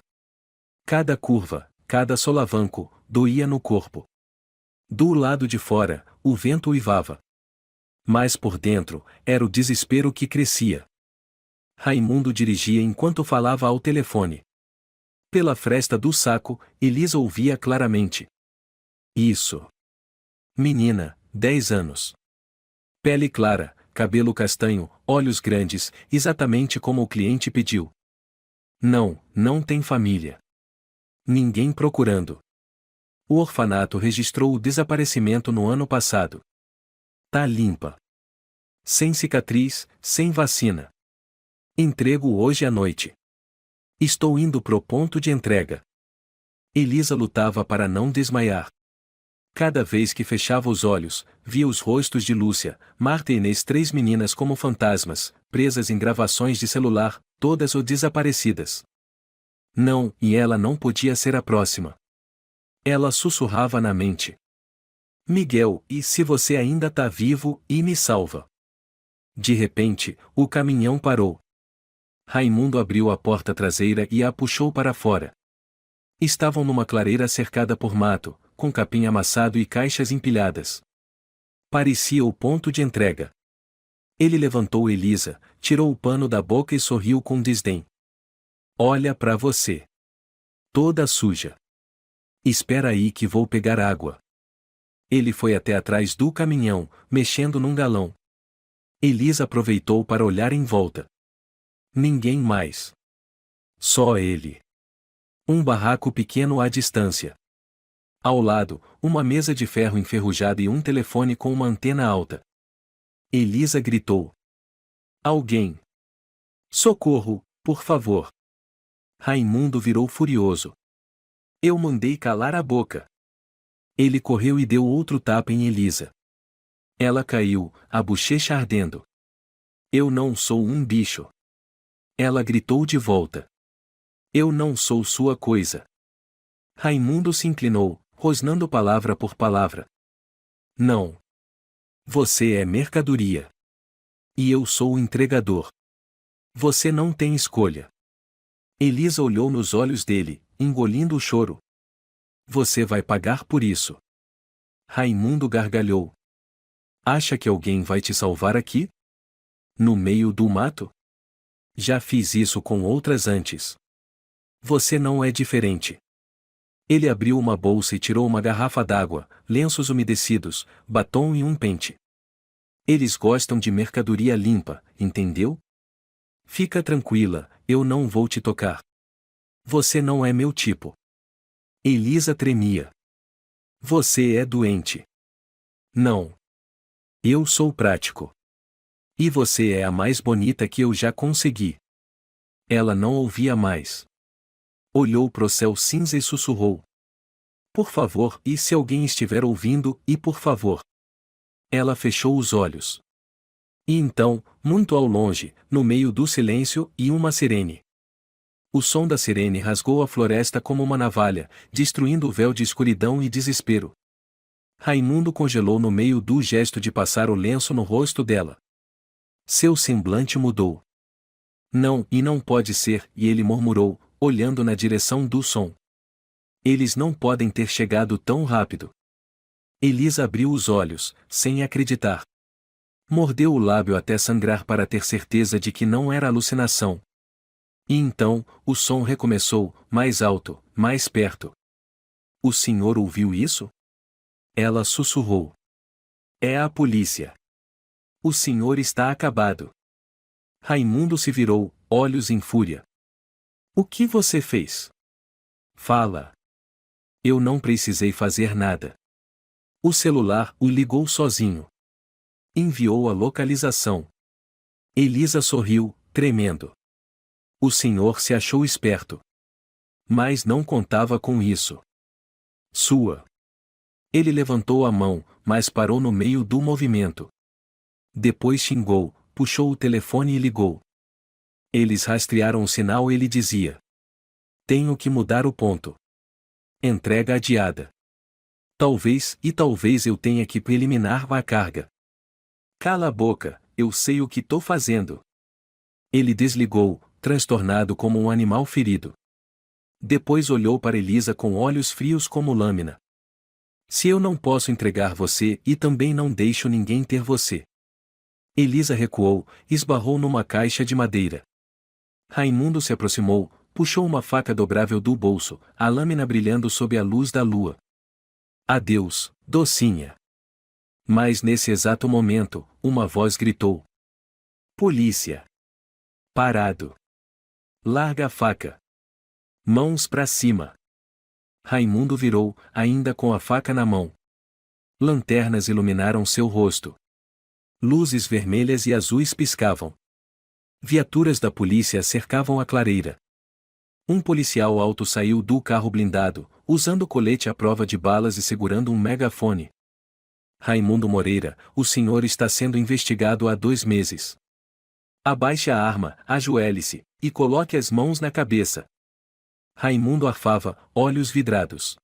Cada curva, cada solavanco, doía no corpo. Do lado de fora, o vento uivava. Mas por dentro, era o desespero que crescia. Raimundo dirigia enquanto falava ao telefone. Pela fresta do saco, Elisa ouvia claramente. Isso. Menina, 10 anos. Pele clara, cabelo castanho, olhos grandes, exatamente como o cliente pediu. Não, não tem família. Ninguém procurando. O orfanato registrou o desaparecimento no ano passado. Tá limpa. Sem cicatriz, sem vacina. Entrego hoje à noite. Estou indo pro ponto de entrega. Elisa lutava para não desmaiar. Cada vez que fechava os olhos, via os rostos de Lúcia, Marta e Inês, 3 meninas como fantasmas, presas em gravações de celular, todas ou desaparecidas. Não, e ela não podia ser a próxima. Ela sussurrava na mente. Miguel, e se você ainda tá vivo, e me salva? De repente, o caminhão parou. Raimundo abriu a porta traseira e a puxou para fora. Estavam numa clareira cercada por mato, com capim amassado e caixas empilhadas. Parecia o ponto de entrega. Ele levantou Elisa, tirou o pano da boca e sorriu com desdém. Olha pra você. Toda suja. Espera aí que vou pegar água. Ele foi até atrás do caminhão, mexendo num galão. Elisa aproveitou para olhar em volta. Ninguém mais. Só ele. Um barraco pequeno à distância. Ao lado, uma mesa de ferro enferrujada e um telefone com uma antena alta. Elisa gritou. Alguém. Socorro, por favor. Raimundo virou furioso. Eu mandei calar a boca. Ele correu e deu outro tapa em Elisa. Ela caiu, a bochecha ardendo. Eu não sou um bicho. Ela gritou de volta. Eu não sou sua coisa. Raimundo se inclinou, rosnando palavra por palavra. Não. Você é mercadoria. E eu sou o entregador. Você não tem escolha. Elisa olhou nos olhos dele, engolindo o choro. Você vai pagar por isso. Raimundo gargalhou. Acha que alguém vai te salvar aqui? No meio do mato? Já fiz isso com outras antes. Você não é diferente. Ele abriu uma bolsa e tirou uma garrafa d'água, lenços umedecidos, batom e um pente. Eles gostam de mercadoria limpa, entendeu? Fica tranquila, eu não vou te tocar. Você não é meu tipo. Elisa tremia. Você é doente. Não. Eu sou prático. E você é a mais bonita que eu já consegui. Ela não ouvia mais. Olhou pro céu cinza e sussurrou. Por favor, e se alguém estiver ouvindo, e por favor. Ela fechou os olhos. E então, muito ao longe, no meio do silêncio, e uma sirene. O som da sirene rasgou a floresta como uma navalha, destruindo o véu de escuridão e desespero. Raimundo congelou no meio do gesto de passar o lenço no rosto dela. Seu semblante mudou. Não, e não pode ser, e ele murmurou, olhando na direção do som. Eles não podem ter chegado tão rápido. Elisa abriu os olhos, sem acreditar. Mordeu o lábio até sangrar para ter certeza de que não era alucinação. E então, o som recomeçou, mais alto, mais perto. O senhor ouviu isso? Ela sussurrou. É a polícia. O senhor está acabado. Raimundo se virou, olhos em fúria. O que você fez? Fala. Eu não precisei fazer nada. O celular o ligou sozinho. Enviou a localização. Elisa sorriu, tremendo. O senhor se achou esperto. Mas não contava com isso. Sua. Ele levantou a mão, mas parou no meio do movimento. Depois xingou, puxou o telefone e ligou. Eles rastrearam o sinal e ele dizia. Tenho que mudar o ponto. Entrega adiada. Talvez eu tenha que eliminar a carga. Cala a boca, eu sei o que tô fazendo. Ele desligou, transtornado como um animal ferido. Depois olhou para Elisa com olhos frios como lâmina. Se eu não posso entregar você e também não deixo ninguém ter você. Elisa recuou, esbarrou numa caixa de madeira. Raimundo se aproximou, puxou uma faca dobrável do bolso, a lâmina brilhando sob a luz da lua. Adeus, docinha. Mas nesse exato momento, uma voz gritou. Polícia! Parado! Larga a faca! Mãos pra cima! Raimundo virou, ainda com a faca na mão. Lanternas iluminaram seu rosto. Luzes vermelhas e azuis piscavam. Viaturas da polícia cercavam a clareira. Um policial alto saiu do carro blindado, usando colete à prova de balas e segurando um megafone. Raimundo Moreira, o senhor está sendo investigado há 2 meses. Abaixe a arma, ajoelhe-se, e coloque as mãos na cabeça. Raimundo arfava, olhos vidrados.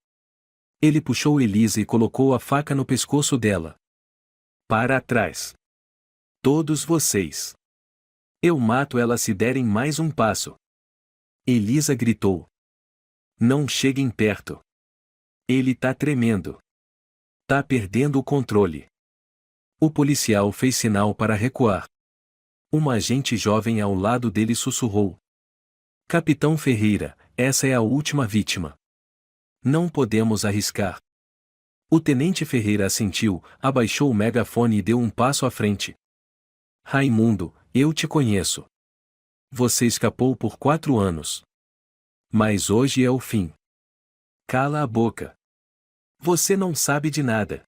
Ele puxou Elisa e colocou a faca no pescoço dela. Para trás. Todos vocês. Eu mato ela se derem mais um passo. Elisa gritou. Não cheguem perto. Ele tá tremendo. Tá perdendo o controle. O policial fez sinal para recuar. Uma agente jovem ao lado dele sussurrou. Capitão Ferreira, essa é a última vítima. Não podemos arriscar. O tenente Ferreira assentiu, abaixou o megafone e deu um passo à frente. Raimundo, eu te conheço. Você escapou por 4 anos. Mas hoje é o fim. Cala a boca. Você não sabe de nada.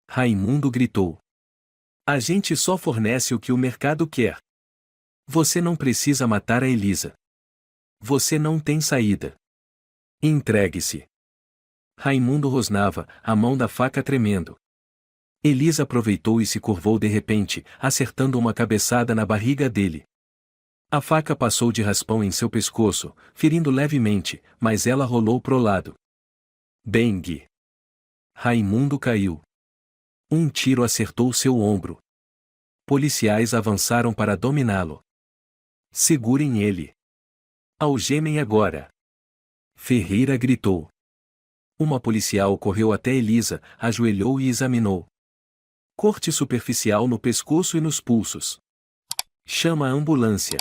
Raimundo gritou. A gente só fornece o que o mercado quer. Você não precisa matar a Elisa. Você não tem saída. Entregue-se. Raimundo rosnava, a mão da faca tremendo. Elisa aproveitou e se curvou de repente, acertando uma cabeçada na barriga dele. A faca passou de raspão em seu pescoço, ferindo levemente, mas ela rolou pro lado. Bang! Raimundo caiu. Um tiro acertou seu ombro. Policiais avançaram para dominá-lo. Segurem ele. Algemem agora. Ferreira gritou. Uma policial correu até Elisa, ajoelhou e examinou. Corte superficial no pescoço e nos pulsos. Chama a ambulância.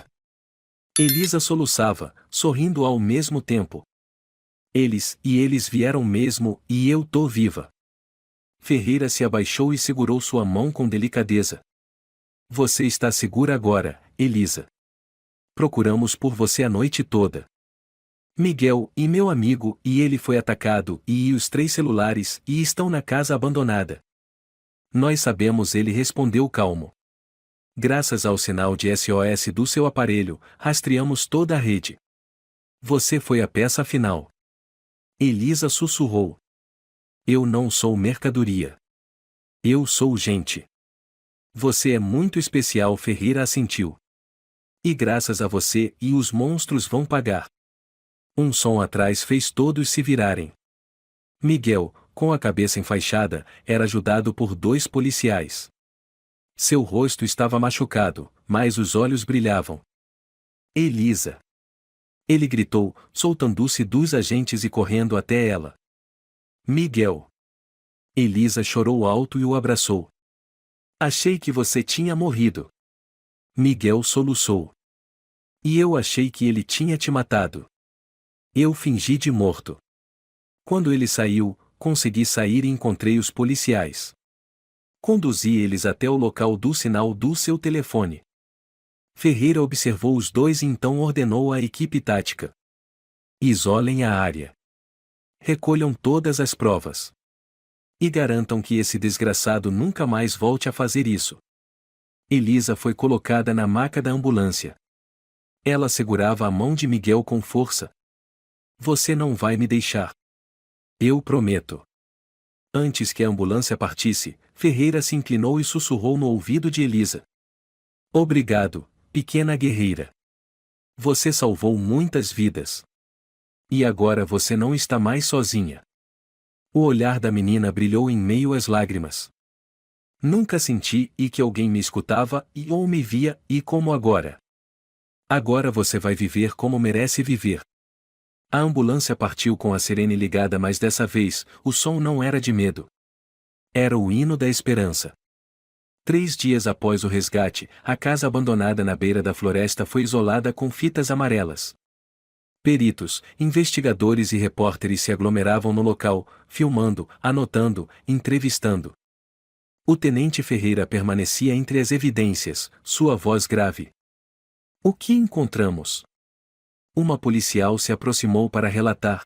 Elisa soluçava, sorrindo ao mesmo tempo. Eles vieram mesmo, e eu tô viva. Ferreira se abaixou e segurou sua mão com delicadeza. Você está segura agora, Elisa. Procuramos por você a noite toda. Miguel, e meu amigo, e ele foi atacado, e os 3 celulares, e estão na casa abandonada. Nós sabemos, ele respondeu calmo. Graças ao sinal de SOS do seu aparelho, rastreamos toda a rede. Você foi a peça final. Elisa sussurrou. Eu não sou mercadoria. Eu sou gente. Você é muito especial, Ferreira assentiu. E graças a você, e os monstros vão pagar. Um som atrás fez todos se virarem. Miguel, com a cabeça enfaixada, era ajudado por 2 policiais. Seu rosto estava machucado, mas os olhos brilhavam. Elisa! Ele gritou, soltando-se dos agentes e correndo até ela. Miguel! Elisa chorou alto e o abraçou. Achei que você tinha morrido. Miguel soluçou. E eu achei que ele tinha te matado. Eu fingi de morto. Quando ele saiu, consegui sair e encontrei os policiais. Conduzi eles até o local do sinal do seu telefone. Ferreira observou os 2 e então ordenou à equipe tática. Isolem a área. Recolham todas as provas. E garantam que esse desgraçado nunca mais volte a fazer isso. Elisa foi colocada na maca da ambulância. Ela segurava a mão de Miguel com força. Você não vai me deixar. Eu prometo. Antes que a ambulância partisse, Ferreira se inclinou e sussurrou no ouvido de Elisa. Obrigado, pequena guerreira. Você salvou muitas vidas. E agora você não está mais sozinha. O olhar da menina brilhou em meio às lágrimas. Nunca senti e que alguém me escutava e ou me via, e como agora. Agora você vai viver como merece viver. A ambulância partiu com a sirene ligada, mas dessa vez, o som não era de medo. Era o hino da esperança. 3 dias após o resgate, a casa abandonada na beira da floresta foi isolada com fitas amarelas. Peritos, investigadores e repórteres se aglomeravam no local, filmando, anotando, entrevistando. O tenente Ferreira permanecia entre as evidências, sua voz grave. O que encontramos? Uma policial se aproximou para relatar.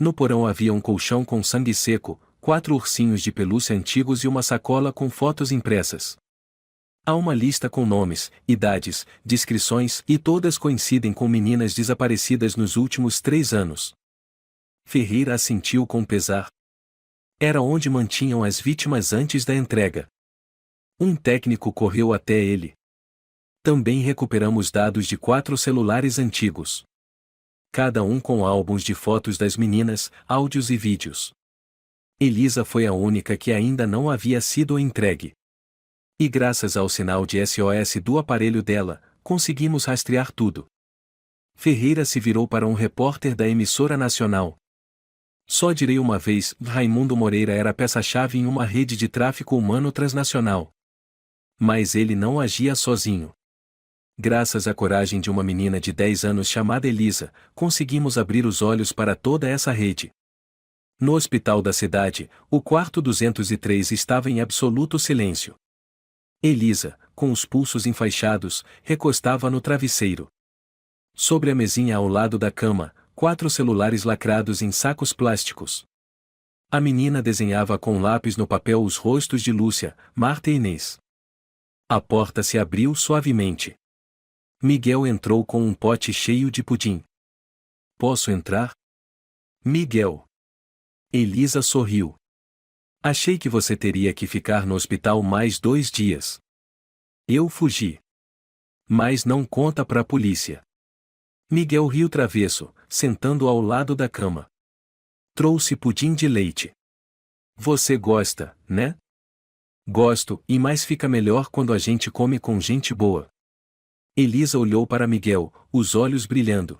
No porão havia um colchão com sangue seco, 4 ursinhos de pelúcia antigos e uma sacola com fotos impressas. Há uma lista com nomes, idades, descrições e todas coincidem com meninas desaparecidas nos últimos 3 anos. Ferreira assentiu com pesar. Era onde mantinham as vítimas antes da entrega. Um técnico correu até ele. Também recuperamos dados de 4 celulares antigos. Cada um com álbuns de fotos das meninas, áudios e vídeos. Elisa foi a única que ainda não havia sido entregue. E graças ao sinal de SOS do aparelho dela, conseguimos rastrear tudo. Ferreira se virou para um repórter da emissora nacional. Só direi uma vez, Raimundo Moreira era peça-chave em uma rede de tráfico humano transnacional. Mas ele não agia sozinho. Graças à coragem de uma menina de 10 anos chamada Elisa, conseguimos abrir os olhos para toda essa rede. No hospital da cidade, o quarto 203 estava em absoluto silêncio. Elisa, com os pulsos enfaixados, recostava no travesseiro. Sobre a mesinha ao lado da cama, 4 celulares lacrados em sacos plásticos. A menina desenhava com lápis no papel os rostos de Lúcia, Marta e Inês. A porta se abriu suavemente. Miguel entrou com um pote cheio de pudim. Posso entrar? Miguel. Elisa sorriu. Achei que você teria que ficar no hospital mais 2 dias. Eu fugi. Mas não conta pra polícia. Miguel riu travesso, sentando ao lado da cama. Trouxe pudim de leite. Você gosta, né? Gosto, e mais fica melhor quando a gente come com gente boa. Elisa olhou para Miguel, os olhos brilhando.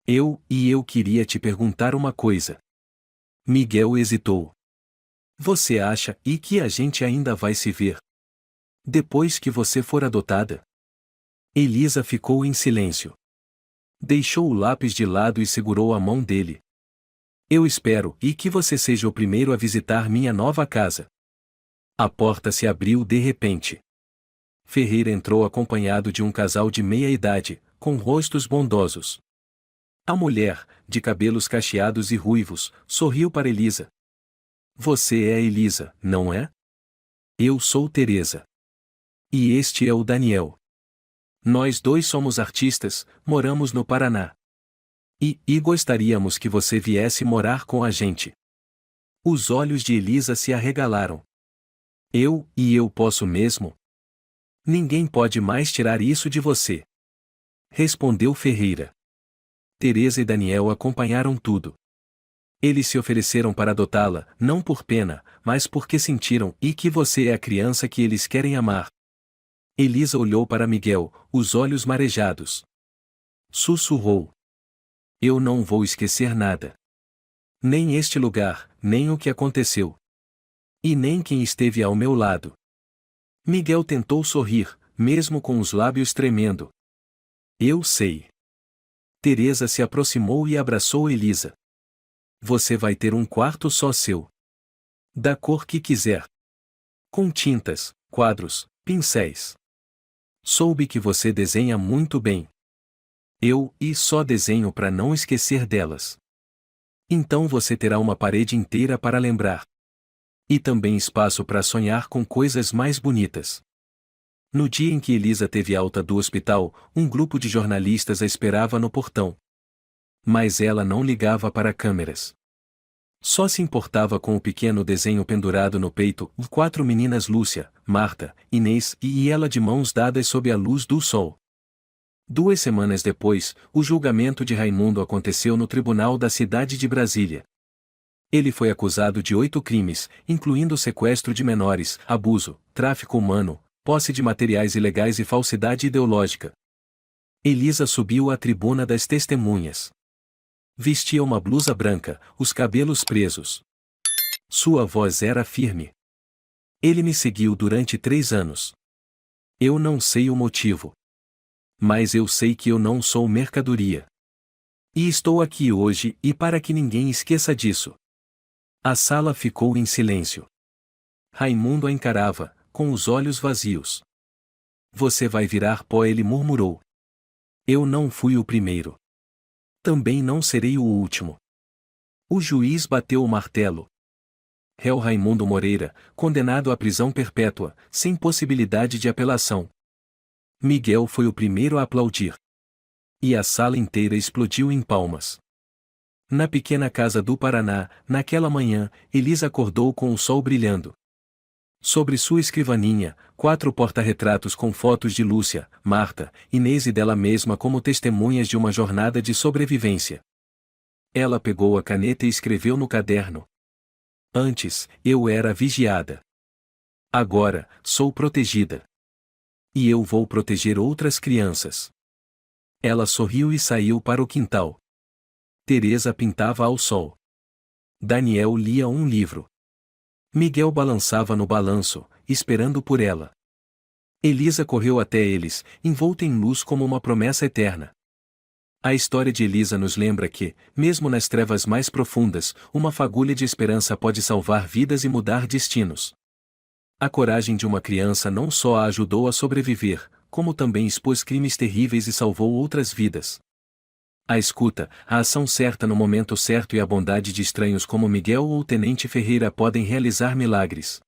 Eu queria te perguntar uma coisa. Miguel hesitou. Você acha que a gente ainda vai se ver? Depois que você for adotada? Elisa ficou em silêncio. Deixou o lápis de lado e segurou a mão dele. Eu espero que você seja o primeiro a visitar minha nova casa. A porta se abriu de repente. Ferreira entrou acompanhado de um casal de meia-idade, com rostos bondosos. A mulher, de cabelos cacheados e ruivos, sorriu para Elisa. Você é Elisa, não é? Eu sou Teresa. E este é o Daniel. Nós dois somos artistas, moramos no Paraná. E gostaríamos que você viesse morar com a gente. Os olhos de Elisa se arregalaram. Eu posso mesmo? Ninguém pode mais tirar isso de você. Respondeu Ferreira. Teresa e Daniel acompanharam tudo. Eles se ofereceram para adotá-la, não por pena, mas porque sentiram que você é a criança que eles querem amar. Elisa olhou para Miguel, os olhos marejados. Sussurrou. Eu não vou esquecer nada. Nem este lugar, nem o que aconteceu. E nem quem esteve ao meu lado. Miguel tentou sorrir, mesmo com os lábios tremendo. Eu sei. Teresa se aproximou e abraçou Elisa. Você vai ter um quarto só seu. Da cor que quiser. Com tintas, quadros, pincéis. Soube que você desenha muito bem. Eu só desenho para não esquecer delas. Então você terá uma parede inteira para lembrar. E também espaço para sonhar com coisas mais bonitas. No dia em que Elisa teve alta do hospital, um grupo de jornalistas a esperava no portão. Mas ela não ligava para câmeras. Só se importava com o pequeno desenho pendurado no peito, 4 meninas Lúcia, Marta, Inês e ela de mãos dadas sob a luz do sol. 2 semanas depois, o julgamento de Raimundo aconteceu no tribunal da cidade de Brasília. Ele foi acusado de 8 crimes, incluindo sequestro de menores, abuso, tráfico humano, posse de materiais ilegais e falsidade ideológica. Elisa subiu à tribuna das testemunhas. Vestia uma blusa branca, os cabelos presos. Sua voz era firme. Ele me seguiu durante 3 anos. Eu não sei o motivo. Mas eu sei que eu não sou mercadoria. E estou aqui hoje para que ninguém esqueça disso. A sala ficou em silêncio. Raimundo a encarava, com os olhos vazios. Você vai virar pó, ele murmurou. Eu não fui o primeiro. Também não serei o último. O juiz bateu o martelo. Réu Raimundo Moreira, condenado à prisão perpétua, sem possibilidade de apelação. Miguel foi o primeiro a aplaudir. E a sala inteira explodiu em palmas. Na pequena casa do Paraná, naquela manhã, Elisa acordou com o sol brilhando. Sobre sua escrivaninha, 4 porta-retratos com fotos de Lúcia, Marta, Inês e dela mesma como testemunhas de uma jornada de sobrevivência. Ela pegou a caneta e escreveu no caderno. Antes, eu era vigiada. Agora, sou protegida. E eu vou proteger outras crianças. Ela sorriu e saiu para o quintal. Teresa pintava ao sol. Daniel lia um livro. Miguel balançava no balanço, esperando por ela. Elisa correu até eles, envolta em luz como uma promessa eterna. A história de Elisa nos lembra que, mesmo nas trevas mais profundas, uma fagulha de esperança pode salvar vidas e mudar destinos. A coragem de uma criança não só a ajudou a sobreviver, como também expôs crimes terríveis e salvou outras vidas. A escuta, a ação certa no momento certo e a bondade de estranhos como Miguel ou o Tenente Ferreira podem realizar milagres.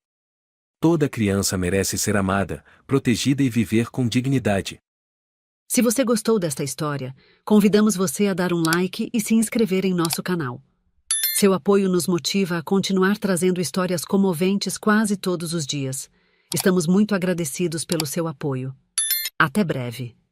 Toda criança merece ser amada, protegida e viver com dignidade. Se você gostou desta história, convidamos você a dar um like e se inscrever em nosso canal. Seu apoio nos motiva a continuar trazendo histórias comoventes quase todos os dias. Estamos muito agradecidos pelo seu apoio. Até breve.